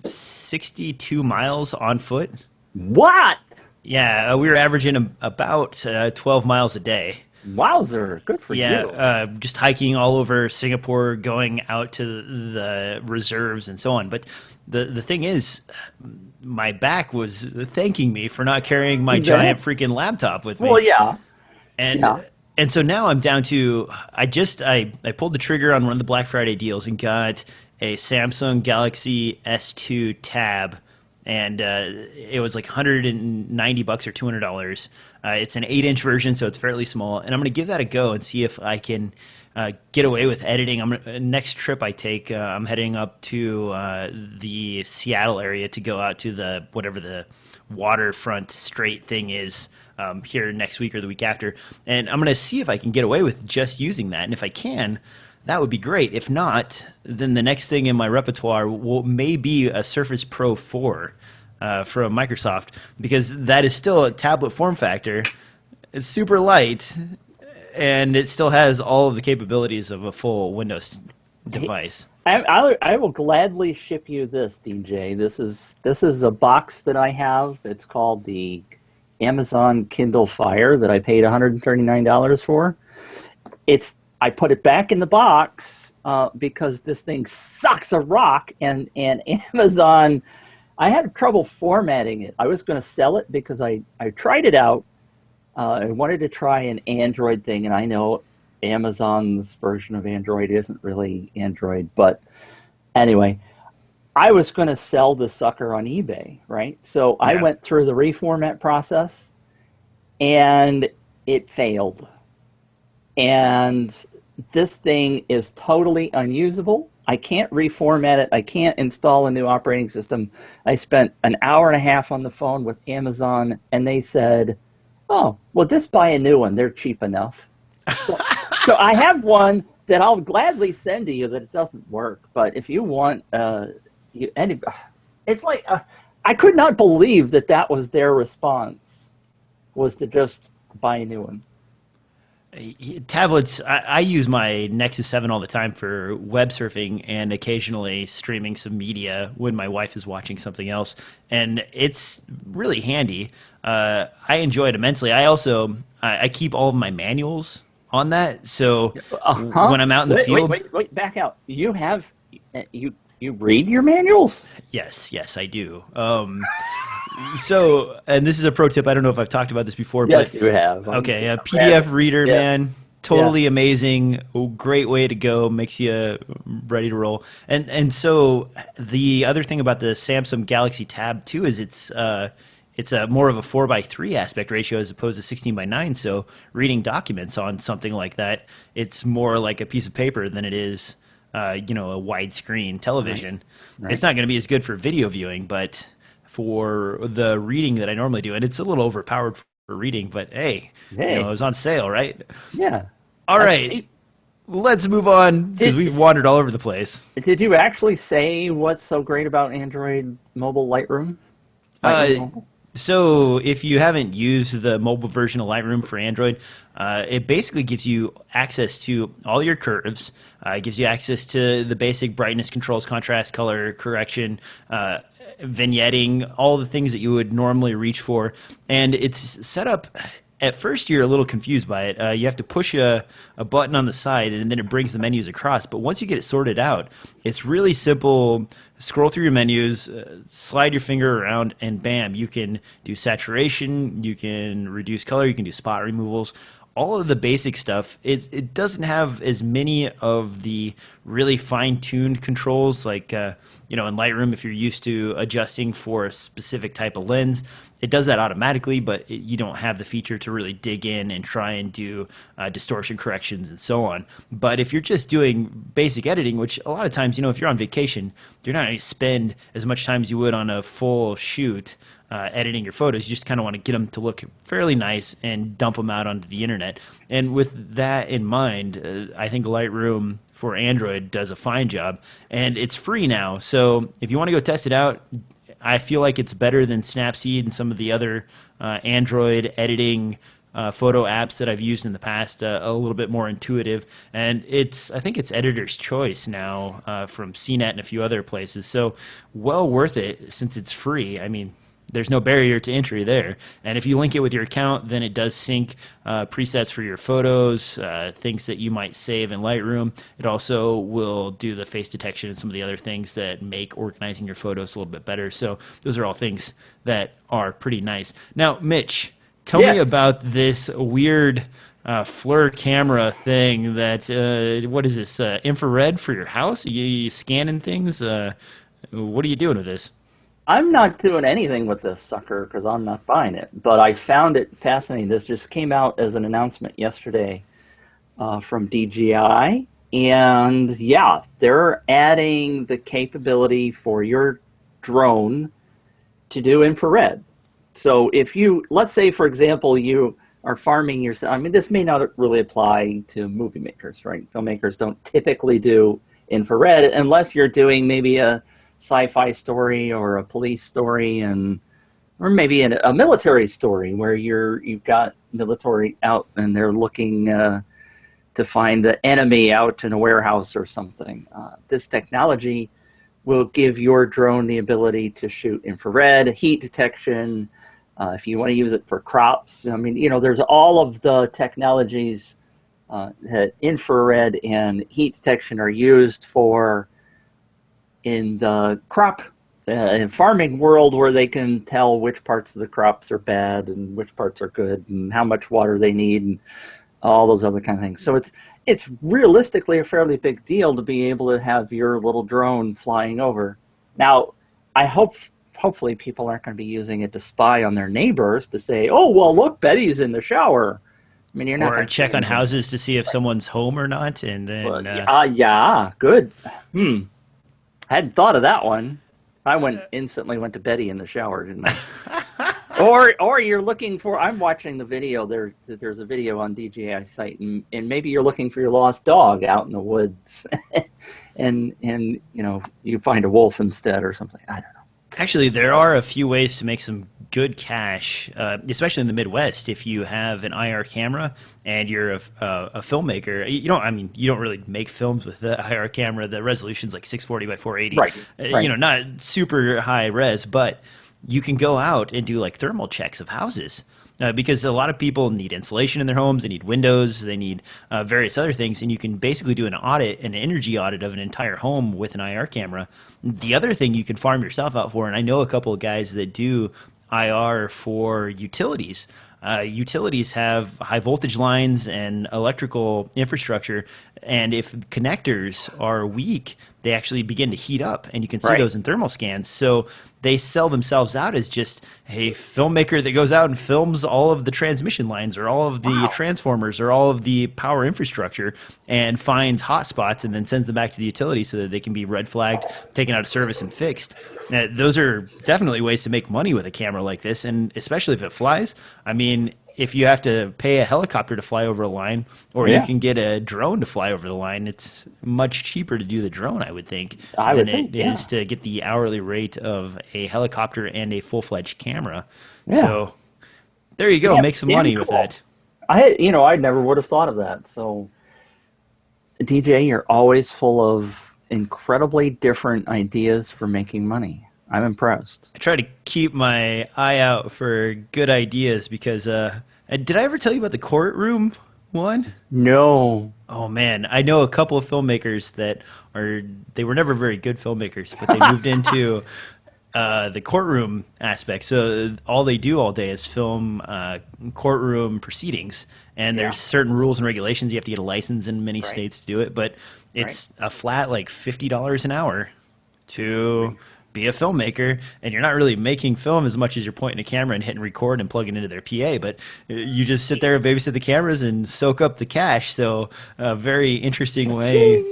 62 miles on foot. What? Yeah, we were averaging about 12 miles a day. Wowzer, good for Yeah, you. just hiking all over Singapore, going out to the reserves and so on. But the thing is, my back was thanking me for not carrying my Yeah. giant freaking laptop with Well, me. yeah, yeah. And so now I'm down to I pulled the trigger on one of the Black Friday deals and got a Samsung Galaxy S2 tab, and it was like $190 or $200. It's an 8-inch version, so it's fairly small, and I'm going to give that a go and see if I can get away with editing. Next trip I take, I'm heading up to the Seattle area to go out to the whatever the waterfront straight thing is here next week or the week after, and I'm going to see if I can get away with just using that, and if I can, that would be great. If not, then the next thing in my repertoire may be a Surface Pro 4 from Microsoft, because that is still a tablet form factor. It's super light, and it still has all of the capabilities of a full Windows device. I will gladly ship you this, DJ. This is a box that I have. It's called the Amazon Kindle Fire that I paid $139 for. I put it back in the box because this thing sucks a rock, and Amazon. I had trouble formatting it. I was going to sell it because I tried it out. I wanted to try an Android thing, and I know Amazon's version of Android isn't really Android, but anyway, I was going to sell the sucker on eBay, right? So I Yeah. went through the reformat process, and it failed. And this thing is totally unusable. I can't reformat it. I can't install a new operating system. I spent an hour and a half on the phone with Amazon, and they said, "Oh, well, just buy a new one. They're cheap enough." So, so I have one that I'll gladly send to you that it doesn't work. But if you want, it's like I could not believe that that was their response, was to just buy a new one. Tablets, I use my Nexus 7 all the time for web surfing and occasionally streaming some media when my wife is watching something else. And it's really handy. I enjoy it immensely. I also I keep all of my manuals on that. So Uh-huh. when I'm out in the Wait, field, wait, back out. You have you read your manuals? yes, I do. So, and this is a pro tip. I don't know if I've talked about this before, Yes, but you have. okay, a PDF reader, Yeah. man, totally amazing. Great way to go. Makes you ready to roll. And so the other thing about the Samsung Galaxy Tab 2 is it's a more of a 4:3 aspect ratio as opposed to 16:9. So reading documents on something like that, it's more like a piece of paper than it is, a widescreen television. Right. It's not going to be as good for video viewing, but for the reading that I normally do, and it's a little overpowered for reading, but hey, Hey. it was on sale, right? Yeah. All That's right, cheap. let's move on because we've wandered all over the place. Did you actually say what's so great about Android mobile Lightroom? Lightroom Mobile? So if you haven't used the mobile version of Lightroom for Android, it basically gives you access to all your curves. It gives you access to the basic brightness controls, contrast, color correction, vignetting, all the things that you would normally reach for. And it's set up, at first you're a little confused by it. You have to push a button on the side and then it brings the menus across. But once you get it sorted out, it's really simple. Scroll through your menus, slide your finger around, and bam, you can do saturation, you can reduce color, you can do spot removals. All of the basic stuff. It doesn't have as many of the really fine-tuned controls like in Lightroom, if you're used to adjusting for a specific type of lens, it does that automatically, but you don't have the feature to really dig in and try and do distortion corrections and so on. But if you're just doing basic editing, which a lot of times, if you're on vacation, you're not going to spend as much time as you would on a full shoot editing your photos. You just kind of want to get them to look fairly nice and dump them out onto the internet. And with that in mind, I think Lightroom for Android does a fine job, and it's free now. So if you want to go test it out, I feel like it's better than Snapseed and some of the other Android editing photo apps that I've used in the past, a little bit more intuitive, and I think it's editor's choice now from CNET and a few other places. So well worth it since it's free. I mean, there's no barrier to entry there. And if you link it with your account, then it does sync presets for your photos, things that you might save in Lightroom. It also will do the face detection and some of the other things that make organizing your photos a little bit better. So those are all things that are pretty nice. Now, Mitch, tell me about this weird FLIR camera thing that, what is this, infrared for your house? You scanning things? What are you doing with this? I'm not doing anything with this sucker because I'm not buying it, but I found it fascinating. This just came out as an announcement yesterday from DJI, and yeah, they're adding the capability for your drone to do infrared. So if you, let's say, for example, you are farming yourself, I mean, this may not really apply to movie makers, right? Filmmakers don't typically do infrared unless you're doing maybe a sci-fi story or a police story, or maybe a military story where you've got military out and they're looking to find the enemy out in a warehouse or something. This technology will give your drone the ability to shoot infrared, heat detection. If you want to use it for crops, I mean, there's all of the technologies that infrared and heat detection are used for in the crop and farming world, where they can tell which parts of the crops are bad and which parts are good and how much water they need and all those other kind of things. So it's realistically a fairly big deal to be able to have your little drone flying over. Now, hopefully people aren't going to be using it to spy on their neighbors to say, oh, well, look, Betty's in the shower. I mean, you're not or check on houses to see if someone's home or not, and then yeah, good. I hadn't thought of that one. I instantly went to Betty in the shower, didn't I? or you're looking for, I'm watching the video, there's a video on DJI site, and maybe you're looking for your lost dog out in the woods, and you find a wolf instead or something. I don't know. Actually, there are a few ways to make some good cash, especially in the Midwest. If you have an IR camera and you're a filmmaker, you don't really make films with the IR camera. The resolution's like 640 by 480. Right. Not super high res, but you can go out and do like thermal checks of houses. Because a lot of people need insulation in their homes, they need windows, they need various other things, and you can basically do an energy audit of an entire home with an IR camera. The other thing you can farm yourself out for, and I know a couple of guys that do IR for utilities. Utilities have high voltage lines and electrical infrastructure, and if connectors are weak, they actually begin to heat up, and you can see those in thermal scans. So they sell themselves out as just a filmmaker that goes out and films all of the transmission lines or all of the transformers or all of the power infrastructure and finds hot spots and then sends them back to the utility so that they can be red flagged, taken out of service, and fixed. Those are definitely ways to make money with a camera like this, and especially if it flies. I mean, if you have to pay a helicopter to fly over a line, or you can get a drone to fly over the line, it's much cheaper to do the drone, I would think, than it is to get the hourly rate of a helicopter and a full-fledged camera. Yeah. So there you go, make some money with that. I never would have thought of that. So DJ, you're always full of incredibly different ideas for making money. I'm impressed. I try to keep my eye out for good ideas because, did I ever tell you about the courtroom one? No. Oh man, I know a couple of filmmakers that they were never very good filmmakers, but they moved into the courtroom aspect. So all they do all day is film courtroom proceedings, and there's certain rules and regulations. You have to get a license in many states to do it, but it's a flat like $50 an hour to be a filmmaker, and you're not really making film as much as you're pointing a camera and hitting record and plugging into their PA, but you just sit there and babysit the cameras and soak up the cash. So a very interesting way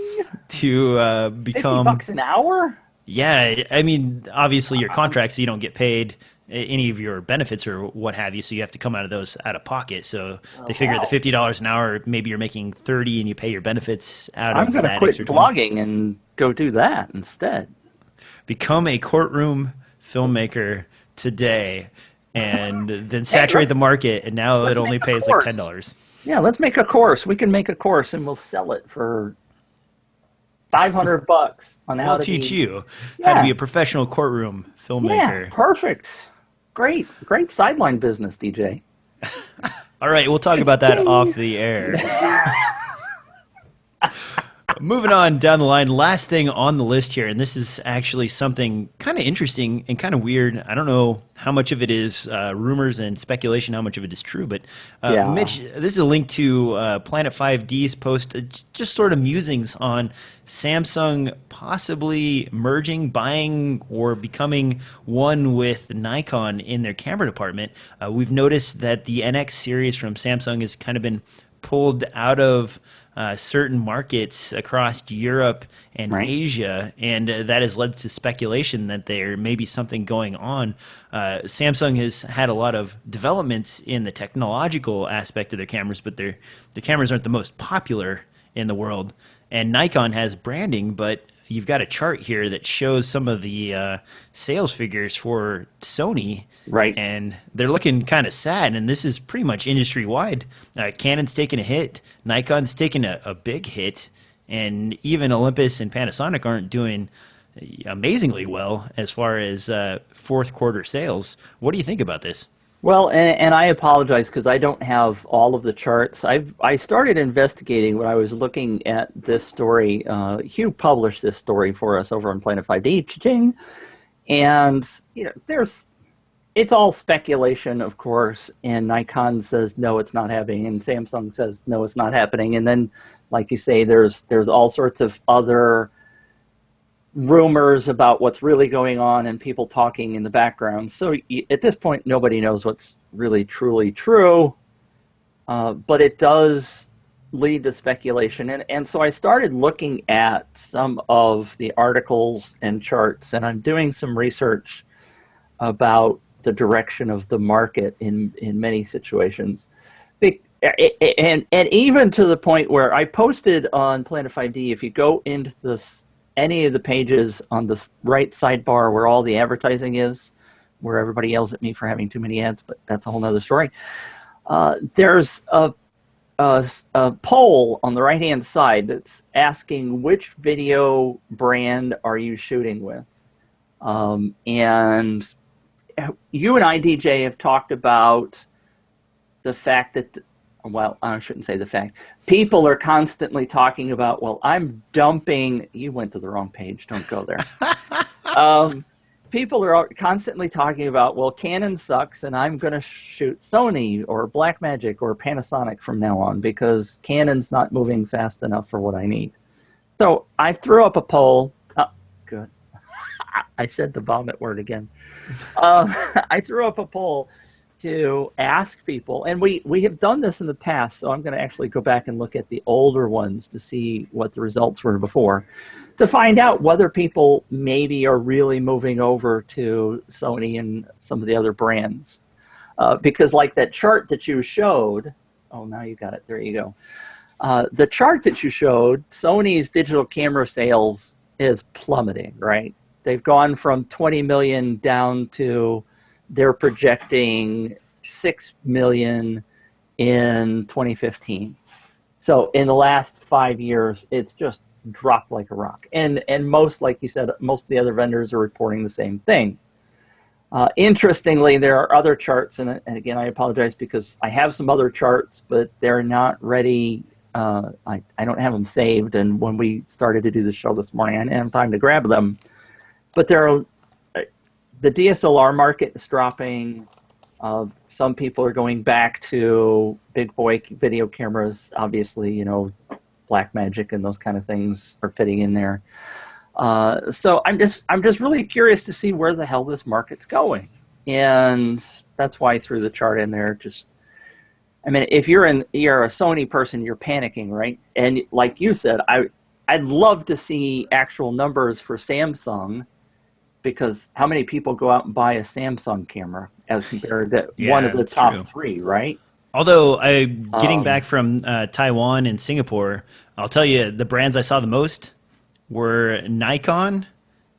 to become $50 an hour. Yeah, I mean, obviously your contract, so you don't get paid any of your benefits or what have you, so you have to come out of those out of pocket. So they figure the $50 an hour, maybe you're making 30 and you pay your benefits out of that. I'm going to quit blogging and go do that instead. Become a courtroom filmmaker today. and then saturate the market, and now it only pays like $10. Yeah, let's make a course. We can make a course, and we'll sell it for $500 on how We'll to teach be, you how to yeah, be a professional courtroom filmmaker. yeah, perfect. Great sideline business, DJ. All right, we'll talk about that off the air. Moving on down the line, last thing on the list here, and this is actually something kind of interesting and kind of weird. I don't know how much of it is rumors and speculation, how much of it is true, but Yeah. Mitch, this is a link to Planet 5D's post, just sort of musings on Samsung possibly merging, buying, or becoming one with Nikon in their camera department. We've noticed that the NX series from Samsung has kind of been pulled out of certain markets across Europe and Asia, and that has led to speculation that there may be something going on. Samsung has had a lot of developments in the technological aspect of their cameras, but their cameras aren't the most popular in the world. And Nikon has branding, but you've got a chart here that shows some of the sales figures for Sony. Right. And they're looking kind of sad, and this is pretty much industry-wide. Canon's taking a hit, Nikon's taking a big hit, and even Olympus and Panasonic aren't doing amazingly well as far as fourth quarter sales. What do you think about this? Well, and I apologize because I don't have all of the charts. I started investigating when I was looking at this story. Hugh published this story for us over on Planet 5D, cha-ching. And it's all speculation, of course. And Nikon says no, it's not happening, and Samsung says no, it's not happening. And then, like you say, there's all sorts of other rumors about what's really going on and people talking in the background. So at this point, nobody knows what's really truly true, but it does lead to speculation. And so I started looking at some of the articles and charts, and I'm doing some research about the direction of the market in many situations. And even to the point where I posted on Planet 5D, if you go into any of the pages on the right sidebar where all the advertising is, where everybody yells at me for having too many ads, but that's a whole other story. There's a poll on the right-hand side that's asking which video brand are you shooting with? And you and I, DJ, have talked about the fact that, well, I shouldn't say the fact. People are constantly talking about, well, I'm dumping. You went to the wrong page. Don't go there. People are constantly talking about, well, Canon sucks, and I'm going to shoot Sony or Blackmagic or Panasonic from now on because Canon's not moving fast enough for what I need. So I threw up a poll. Oh, good. I said the vomit word again. I threw up a poll to ask people, and we have done this in the past, so I'm going to actually go back and look at the older ones to see what the results were before, to find out whether people maybe are really moving over to Sony and some of the other brands. Because like that chart that you showed, oh, now you got it, there you go. The chart that you showed, Sony's digital camera sales is plummeting, right? They've gone from 20 million down to, they're projecting 6 million in 2015. So in the last 5 years, it's just dropped like a rock. And most, like you said, most of the other vendors are reporting the same thing. Interestingly, there are other charts, and again, I apologize because I have some other charts, but they're not ready. I don't have them saved, and when we started to do the show this morning, I didn't have time to grab them. But there are, the DSLR market is dropping. Some people are going back to big boy video cameras. Obviously, you know, Blackmagic and those kind of things are fitting in there. So I'm just really curious to see where the hell this market's going, and that's why I threw the chart in there. I mean, if you're a Sony person, you're panicking, right? And like you said, I'd love to see actual numbers for Samsung. Because how many people go out and buy a Samsung camera as compared to one of the top three, right? Although, getting back from Taiwan and Singapore, I'll tell you, the brands I saw the most were Nikon,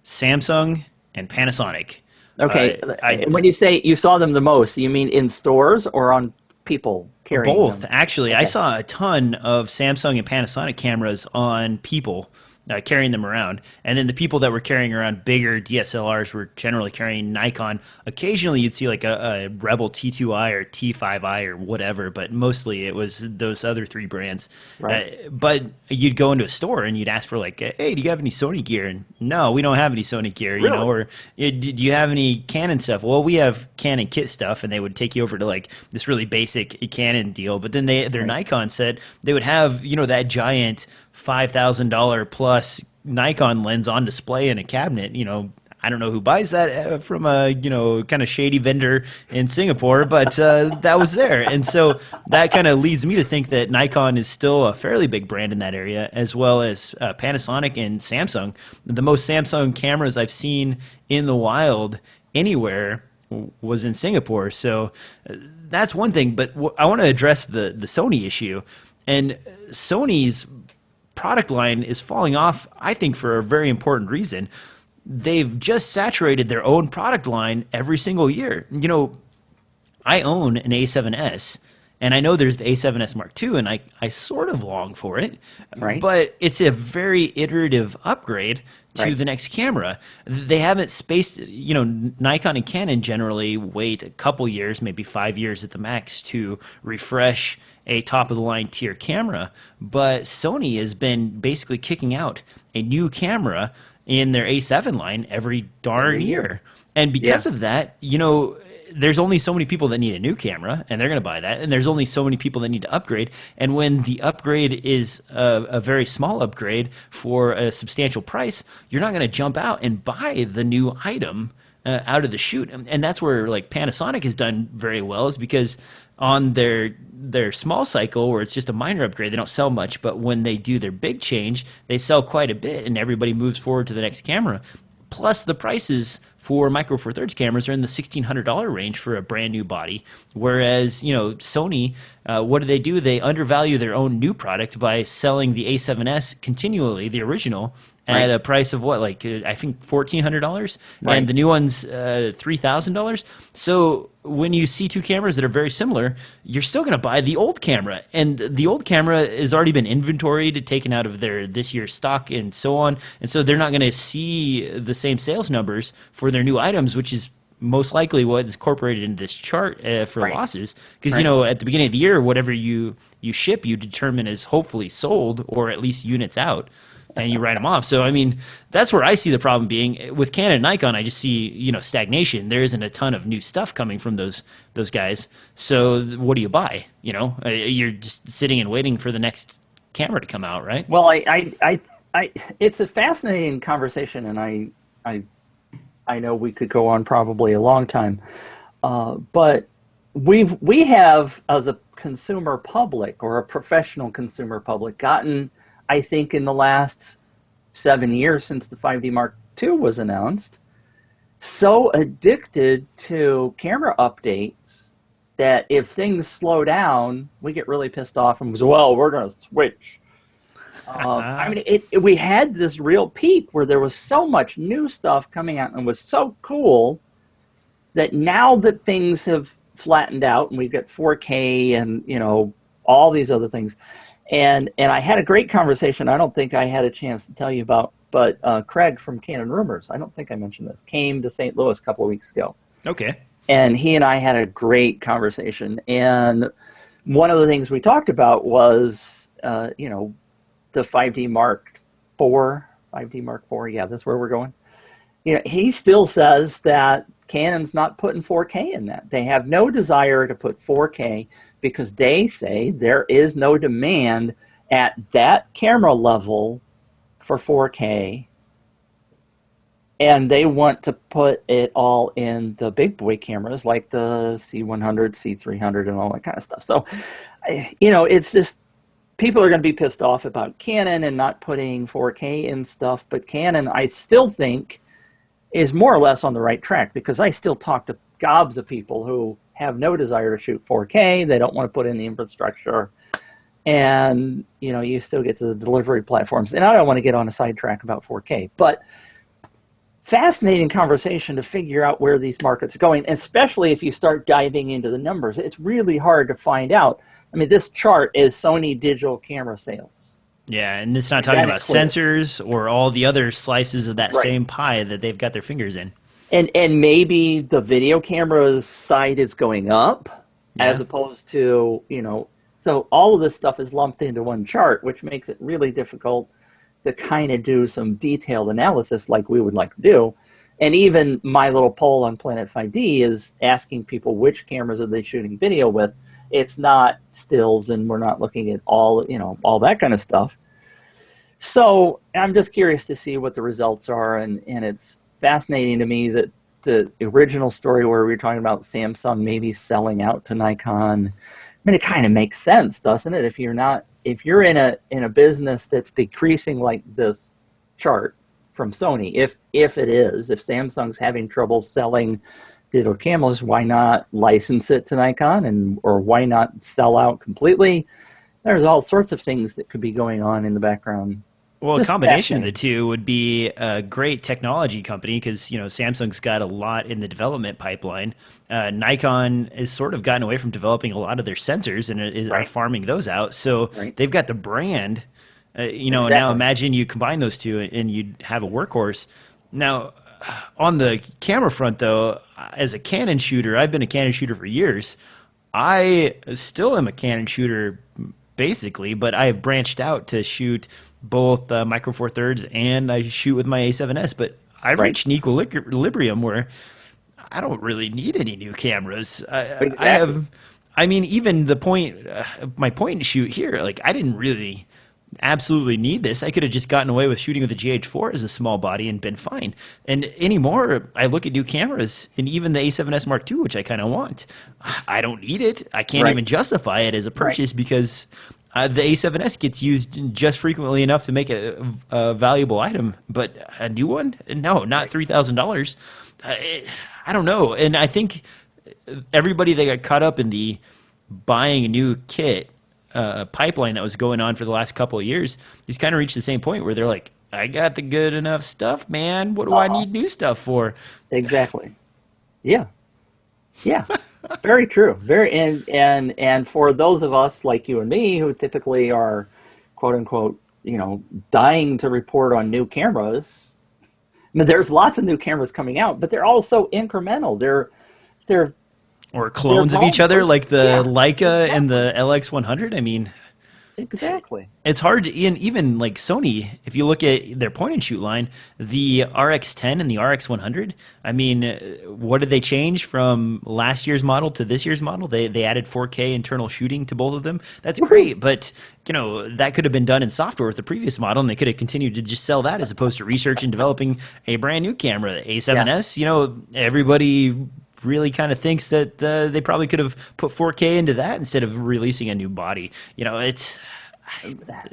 Samsung, and Panasonic. Okay, I when you say you saw them the most, you mean in stores or on people carrying Both, them? actually. I Okay. saw a ton of Samsung and Panasonic cameras on people carrying them around. And then the people that were carrying around bigger DSLRs were generally carrying Nikon. Occasionally you'd see like a Rebel T2i or T5i or whatever, but mostly it was those other three brands. Right. But you'd go into a store and you'd ask for like, hey, do you have any Sony gear? And no, we don't have any Sony gear, you know, Really? or do you have any Canon stuff? Well, we have Canon kit stuff, and they would take you over to like this really basic Canon deal. But then their Right. Nikon set, they would have, you know, that giant $5,000 plus Nikon lens on display in a cabinet. You know, I don't know who buys that from a, you know, kind of shady vendor in Singapore, but that was there. And so that kind of leads me to think that Nikon is still a fairly big brand in that area, as well as Panasonic and Samsung. The most Samsung cameras I've seen in the wild anywhere was in Singapore. So that's one thing, but I want to address the Sony issue. And Sony's product line is falling off, I think, for a very important reason. They've just saturated their own product line every single year. You know, I own an A7S, and I know there's the A7S Mark II, and I sort of long for it, Right. but it's a very iterative upgrade to Right. the next camera. They haven't spaced, you know, Nikon and Canon generally wait a couple years, maybe 5 years at the max, to refresh a top-of-the-line tier camera, but Sony has been basically kicking out a new camera in their A7 line every darn Every year. year. And because Yeah. of that, you know, there's only so many people that need a new camera, and they're going to buy that. And there's only so many people that need to upgrade. And when the upgrade is a very small upgrade for a substantial price, you're not going to jump out and buy the new item out of the chute. And that's where like Panasonic has done very well, is because on their small cycle where it's just a minor upgrade, they don't sell much. But when they do their big change, they sell quite a bit, and everybody moves forward to the next camera. Plus, the prices for Micro Four Thirds cameras are in the $1,600 range for a brand new body. Whereas, you know, Sony, what do? They undervalue their own new product by selling the A7S continually, the original, Right. at a price of what, like I think $1,400, Right. and the new one's $3,000. So when you see two cameras that are very similar, you're still going to buy the old camera, and the old camera has already been inventoried, taken out of their this year's stock, and so on. And so they're not going to see the same sales numbers for their new items, which is most likely what is incorporated into this chart for Right. losses. Because Right. you know, at the beginning of the year, whatever you ship, you determine is hopefully sold, or at least units out, and you write them off. So I mean, that's where I see the problem being. With Canon and Nikon, I just see, you know, stagnation. There isn't a ton of new stuff coming from those guys. So what do you buy? You know, you're just sitting and waiting for the next camera to come out, right? Well, it's a fascinating conversation, and I know we could go on probably a long time, but we have, as a consumer public or a professional consumer public, gotten, I think, in the last 7 years since the 5D Mark II was announced, so addicted to camera updates that if things slow down, we get really pissed off and say, well, we're going to switch. I mean, we had this real peak where there was so much new stuff coming out and was so cool that now that things have flattened out and we've got 4K and, you know, all these other things. And I had a great conversation I don't think I had a chance to tell you about, but Craig from Canon Rumors, I don't think I mentioned this, came to St. Louis a couple of weeks ago. Okay. And he and I had a great conversation. And one of the things we talked about was, you know, the 5D Mark IV, 5D Mark IV, yeah, that's where we're going. You know, he still says that Canon's not putting 4K in that. They have no desire to put 4K because they say there is no demand at that camera level for 4K, and they want to put it all in the big boy cameras like the C100, C300, and all that kind of stuff. So, you know, it's just, people are going to be pissed off about Canon and not putting 4K in stuff, but Canon, I still think, is more or less on the right track, because I still talk to gobs of people who have no desire to shoot 4K. They don't want to put in the infrastructure. And, you know, you still get to the delivery platforms. And I don't want to get on a sidetrack about 4K, but fascinating conversation to figure out where these markets are going, especially if you start diving into the numbers. It's really hard to find out. I mean, this chart is Sony digital camera sales. Yeah, and it's not talking about sensors or all the other slices of that same pie that they've got their fingers in. And maybe the video camera's side is going up as opposed to, you know, so all of this stuff is lumped into one chart, which makes it really difficult to kind of do some detailed analysis like we would like to do. And even my little poll on Planet 5D is asking people which cameras are they shooting video with. It's not stills, and we're not looking at all, you know, all that kind of stuff. So I'm just curious to see what the results are, and it's fascinating to me that the original story where we were talking about Samsung maybe selling out to Nikon, I mean, it kind of makes sense, doesn't it? If you're in a business that's decreasing like this chart from Sony, if Samsung's having trouble selling digital cameras, why not license it to Nikon, or why not sell out completely? There's all sorts of things that could be going on in the background. Well, a combination of the two would be a great technology company because, you know, Samsung's got a lot in the development pipeline. Nikon has sort of gotten away from developing a lot of their sensors and are farming those out. So they've got the brand, you know, and now imagine you combine those two and you'd have a workhorse. Now, on the camera front, though, as a Canon shooter, I've been a Canon shooter for years. I still am a Canon shooter, basically, but I have branched out to shoot both Micro Four Thirds and I shoot with my A7S. But I've reached an equilibrium where I don't really need any new cameras. I mean, even the point, my point and shoot here, like I didn't really absolutely need this. I could have just gotten away with shooting with the GH4 as a small body and been fine. And anymore, I look at new cameras, and even the A7S Mark II, which I kind of want, I don't need it. I can't even justify it as a purchase because the A7S gets used just frequently enough to make a valuable item. But a new one? No, not $3,000. I don't know. And I think everybody that got caught up in the buying a new kit pipeline that was going on for the last couple of years, he's kind of reached the same point where they're like, I got the good enough stuff, man. What do I need new stuff for? Exactly. Yeah. Yeah. Very true. Very and for those of us like you and me who typically are quote unquote, you know, dying to report on new cameras. I mean, there's lots of new cameras coming out, but they're all so incremental. They're or clones of each other, like the Leica and the LX100. I mean, exactly. It's hard to, even like Sony, if you look at their point and shoot line, the RX10 and the RX100, I mean, what did they change from last year's model to this year's model? They added 4K internal shooting to both of them. That's great, but you know, that could have been done in software with the previous model, and they could have continued to just sell that as opposed to research and developing a brand new camera. The A7S, you know, everybody really kind of thinks that they probably could have put 4K into that instead of releasing a new body. You know,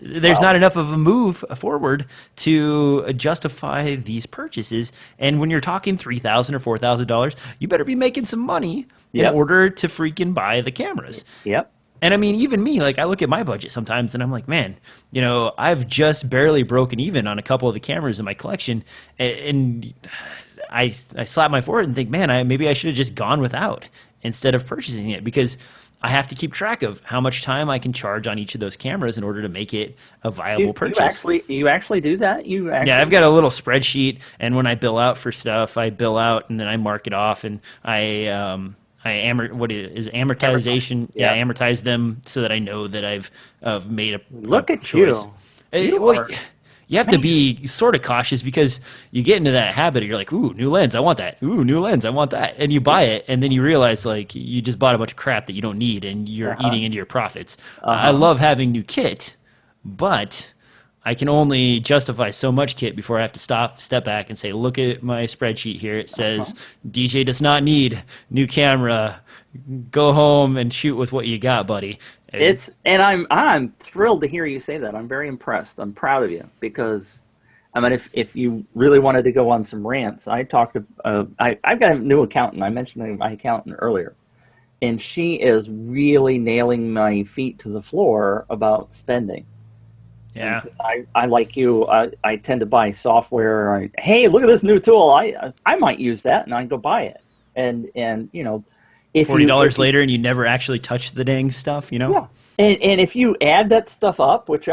there's not enough of a move forward to justify these purchases. And when you're talking $3,000 or $4,000, you better be making some money in order to freaking buy the cameras. Yep. And I mean, even me, like I look at my budget sometimes and I'm like, man, you know, I've just barely broken even on a couple of the cameras in my collection, and I slap my forehead and think, man, maybe I should have just gone without instead of purchasing it, because I have to keep track of how much time I can charge on each of those cameras in order to make it a viable purchase. You actually do that? Yeah, I've got a little spreadsheet, and when I bill out for stuff, I bill out and then I mark it off, and I amortization? Yeah, I amortize them so that I know that I've made a Look at choice. You. You have to be sort of cautious because you get into that habit of you're like, ooh, new lens, I want that. Ooh, new lens, I want that. And you buy it, and then you realize like you just bought a bunch of crap that you don't need, and you're eating into your profits. I love having new kit, but I can only justify so much kit before I have to step back and say, look at my spreadsheet here. It says DJ does not need new camera. Go home and shoot with what you got, buddy. I'm thrilled to hear you say that. I'm very impressed. I'm proud of you, because I mean, if you really wanted to go on some rants, I've got a new accountant. I mentioned my accountant earlier, and she is really nailing my feet to the floor about spending. Yeah. I like you, I tend to buy software. Hey, look at this new tool. I might use that, and I go buy it. And you know, $40 later, and you never actually touch the dang stuff, you know? yeah, and if you add that stuff up, which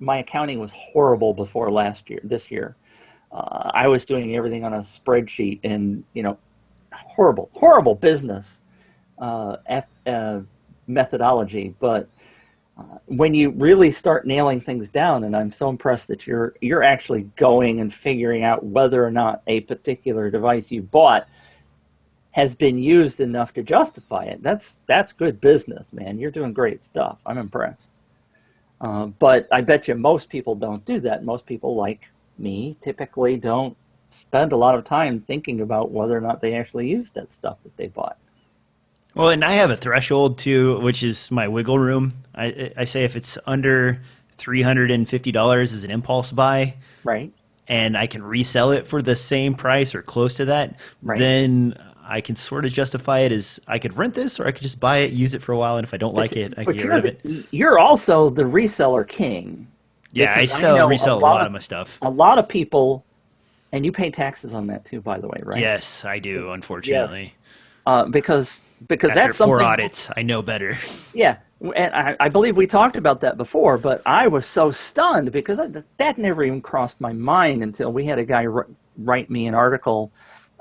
my accounting was horrible before this year. I was doing everything on a spreadsheet, and you know, horrible business methodology. But when you really start nailing things down, and I'm so impressed that you're actually going and figuring out whether or not a particular device you bought has been used enough to justify it. That's good business, man. You're doing great stuff. I'm impressed. But I bet you most people don't do that. Most people, like me, typically don't spend a lot of time thinking about whether or not they actually use that stuff that they bought. Well, and I have a threshold too, which is my wiggle room. I say if it's under $350 as an impulse buy, Right. and I can resell it for the same price or close to that, Right. then I can sort of justify it as I could rent this, or I could just buy it, use it for a while, and if I don't like it, I can get rid of it. You're also the reseller king. Yeah, I resell a lot of my stuff. A lot of people, and you pay taxes on that too, by the way, right? Yes, I do, unfortunately. Because After that's 4 something. audits, I know better. Yeah, and I believe we talked about that before, but I was so stunned because that never even crossed my mind until we had a guy write me an article,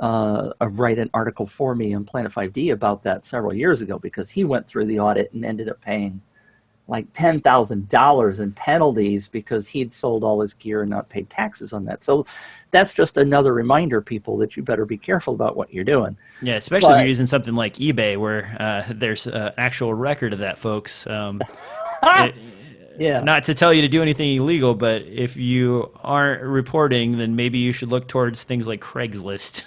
write an article for me on Planet 5D about that several years ago, because he went through the audit and ended up paying like $10,000 in penalties because he'd sold all his gear and not paid taxes on that. So that's just another reminder, people, that you better be careful about what you're doing. Yeah, especially if you're using something like eBay where there's an actual record of that, folks. Yeah. Not to tell you to do anything illegal, but if you aren't reporting, then maybe you should look towards things like Craigslist.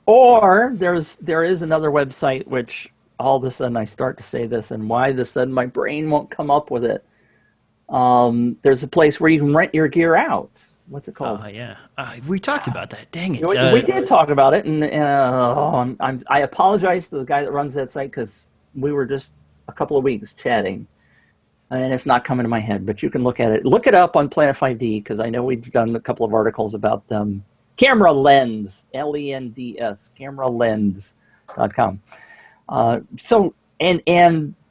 Or there is another website which all of a sudden I start to say this, and why the sudden my brain won't come up with it. There's a place where you can rent your gear out. What's it called? Yeah. We talked about that. Dang it. We did talk about it, and I apologize to the guy that runs that site because we were just a couple of weeks chatting, and it's not coming to my head. But you can look at it. Look it up on Planet 5D, because I know we've done a couple of articles about them. Camera Lens, LENDS, cameralens.com. So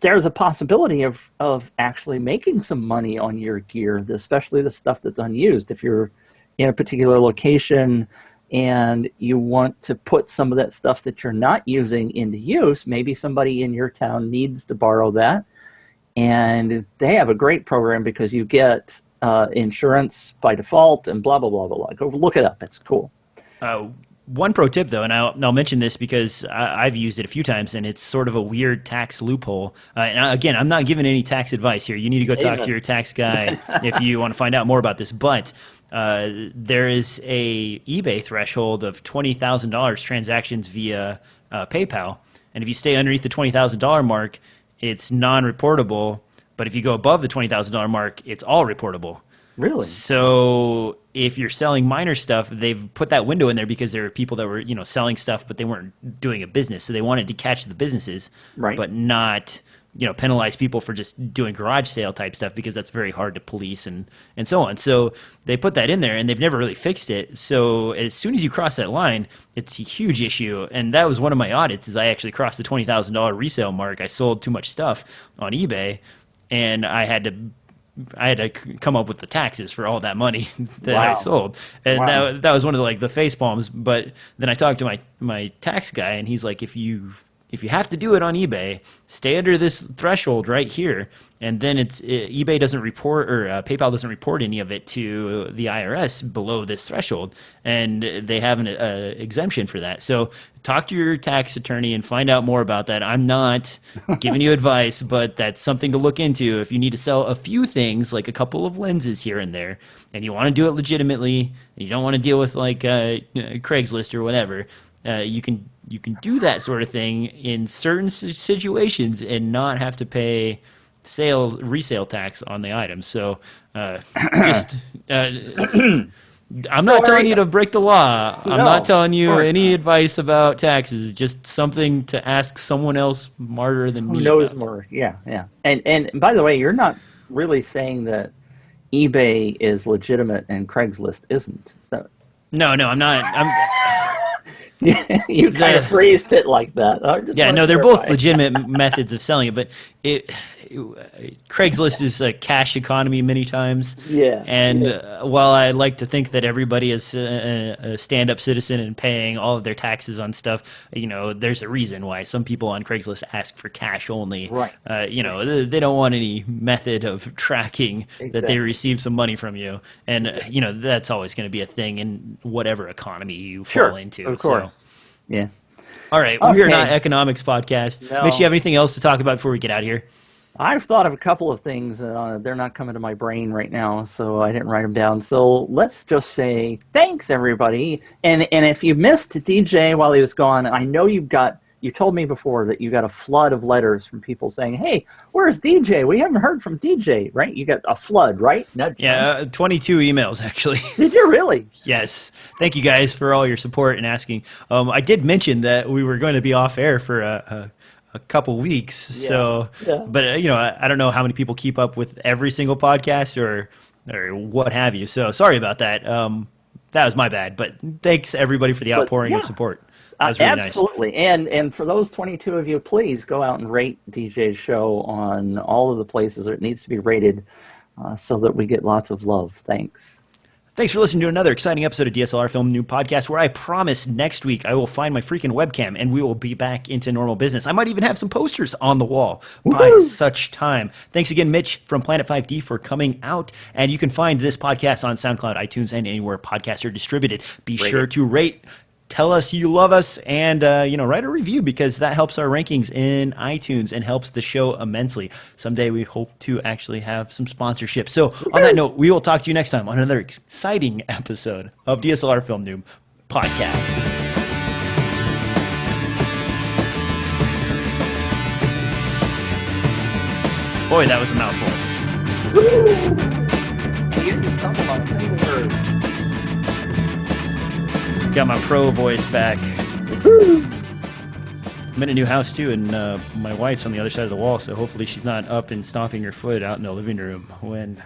there's a possibility of actually making some money on your gear, especially the stuff that's unused. If you're in a particular location and you want to put some of that stuff that you're not using into use, maybe somebody in your town needs to borrow that. And they have a great program because you get insurance by default and blah, blah, blah, blah, blah. Go look it up. It's cool. One pro tip, though, and I'll mention this because I've used it a few times, and it's sort of a weird tax loophole. And again, I'm not giving any tax advice here. You need to go talk to your tax guy if you want to find out more about this. But there is a eBay threshold of $20,000 transactions via PayPal. And if you stay underneath the $20,000 mark, it's non-reportable. But if you go above the $20,000 mark, it's all reportable. Really? So if you're selling minor stuff, they've put that window in there because there are people that were, selling stuff, but they weren't doing a business. So they wanted to catch the businesses, right, but not, penalize people for just doing garage sale type stuff, because that's very hard to police and so on. So they put that in there, and they've never really fixed it. So as soon as you cross that line, it's a huge issue. And that was one of my audits, is I actually crossed the $20,000 resale mark. I sold too much stuff on eBay, and I had to come up with the taxes for all that money that I sold. And that was one of the face palms. But then I talked to my tax guy, and he's like, if you have to do it on eBay, stay under this threshold right here, and then eBay doesn't report, or PayPal doesn't report any of it to the IRS below this threshold, and they have an exemption for that. So talk to your tax attorney and find out more about that. I'm not giving you advice, but that's something to look into if you need to sell a few things, like a couple of lenses here and there, and you want to do it legitimately, and you don't want to deal with Craigslist or whatever. You can do that sort of thing in certain situations and not have to pay resale tax on the items. So I'm not telling you to break the law. I'm not telling you any advice about taxes. Just something to ask someone else smarter than me. Who knows more? Yeah. And by the way, you're not really saying that eBay is legitimate and Craigslist isn't. Is that? No, I'm not. You kind of phrased it like that. Yeah, no, they're both legitimate methods of selling it, but Craigslist is a cash economy many times. Yeah. And while I like to think that everybody is a stand-up citizen and paying all of their taxes on stuff, there's a reason why some people on Craigslist ask for cash only. Right. They don't want any method of tracking that they receive some money from you. And, that's always going to be a thing in whatever economy you fall into. Of course. So. Yeah. All right. We are not economics podcast. No. Mitch, you have anything else to talk about before we get out of here? I've thought of a couple of things. They're not coming to my brain right now, so I didn't write them down. So let's just say thanks, everybody. And if you missed DJ while he was gone, I know you told me before that you got a flood of letters from people saying, hey, where's DJ? We haven't heard from DJ, right? You got a flood, right? Yeah, 22 emails, actually. Did you really? Yes. Thank you guys for all your support and asking. I did mention that we were going to be off air for a couple weeks. But I don't know how many people keep up with every single podcast or what have you. So sorry about that. That was my bad. But thanks everybody for the outpouring of support. That was really absolutely nice. And for those 22 of you, please go out and rate DJ's show on all of the places that it needs to be rated, so that we get lots of love. Thanks. Thanks for listening to another exciting episode of DSLR Film Noob Podcast, where I promise next week I will find my freaking webcam and we will be back into normal business. I might even have some posters on the wall by such time. Thanks again, Mitch from Planet 5D, for coming out. And you can find this podcast on SoundCloud, iTunes, and anywhere podcasts are distributed. Be sure to rate. Tell us you love us, and write a review, because that helps our rankings in iTunes and helps the show immensely. Someday we hope to actually have some sponsorship. So on that note, we will talk to you next time on another exciting episode of DSLR Film Noob Podcast. Boy, that was a mouthful. You just stumbled on a single word. Got my pro voice back. I'm in a new house too, and my wife's on the other side of the wall, so hopefully she's not up and stomping her foot out in the living room when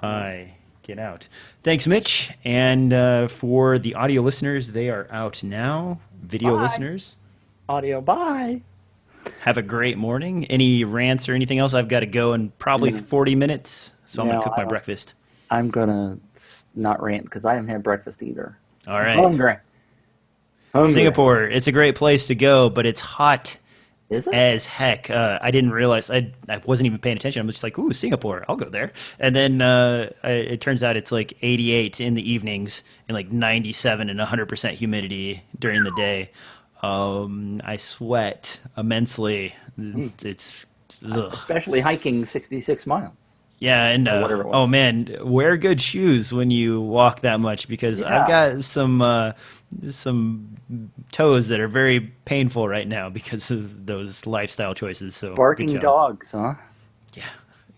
I get out. Thanks, Mitch. And for the audio listeners, they are out now. Video listeners, audio, bye. Have a great morning. Any rants or anything else? I've got to go in probably 40 minutes, so I'm going to cook my breakfast. I'm going to not rant because I haven't had breakfast either. All right. Hungry. Singapore, it's a great place to go, but it's hot Is it? as heck. I didn't realize. I wasn't even paying attention. I'm just like, ooh, Singapore, I'll go there. And then it turns out it's like 88 in the evenings and like 97 and 100% humidity during the day. I sweat immensely. It's especially hiking 66 miles. Yeah, and oh man, wear good shoes when you walk that much, because I've got some toes that are very painful right now because of those lifestyle choices. So barking dogs, huh? Yeah,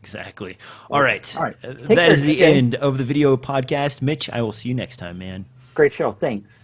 exactly. All right. That is the end of the video podcast. Mitch, I will see you next time, man. Great show. Thanks.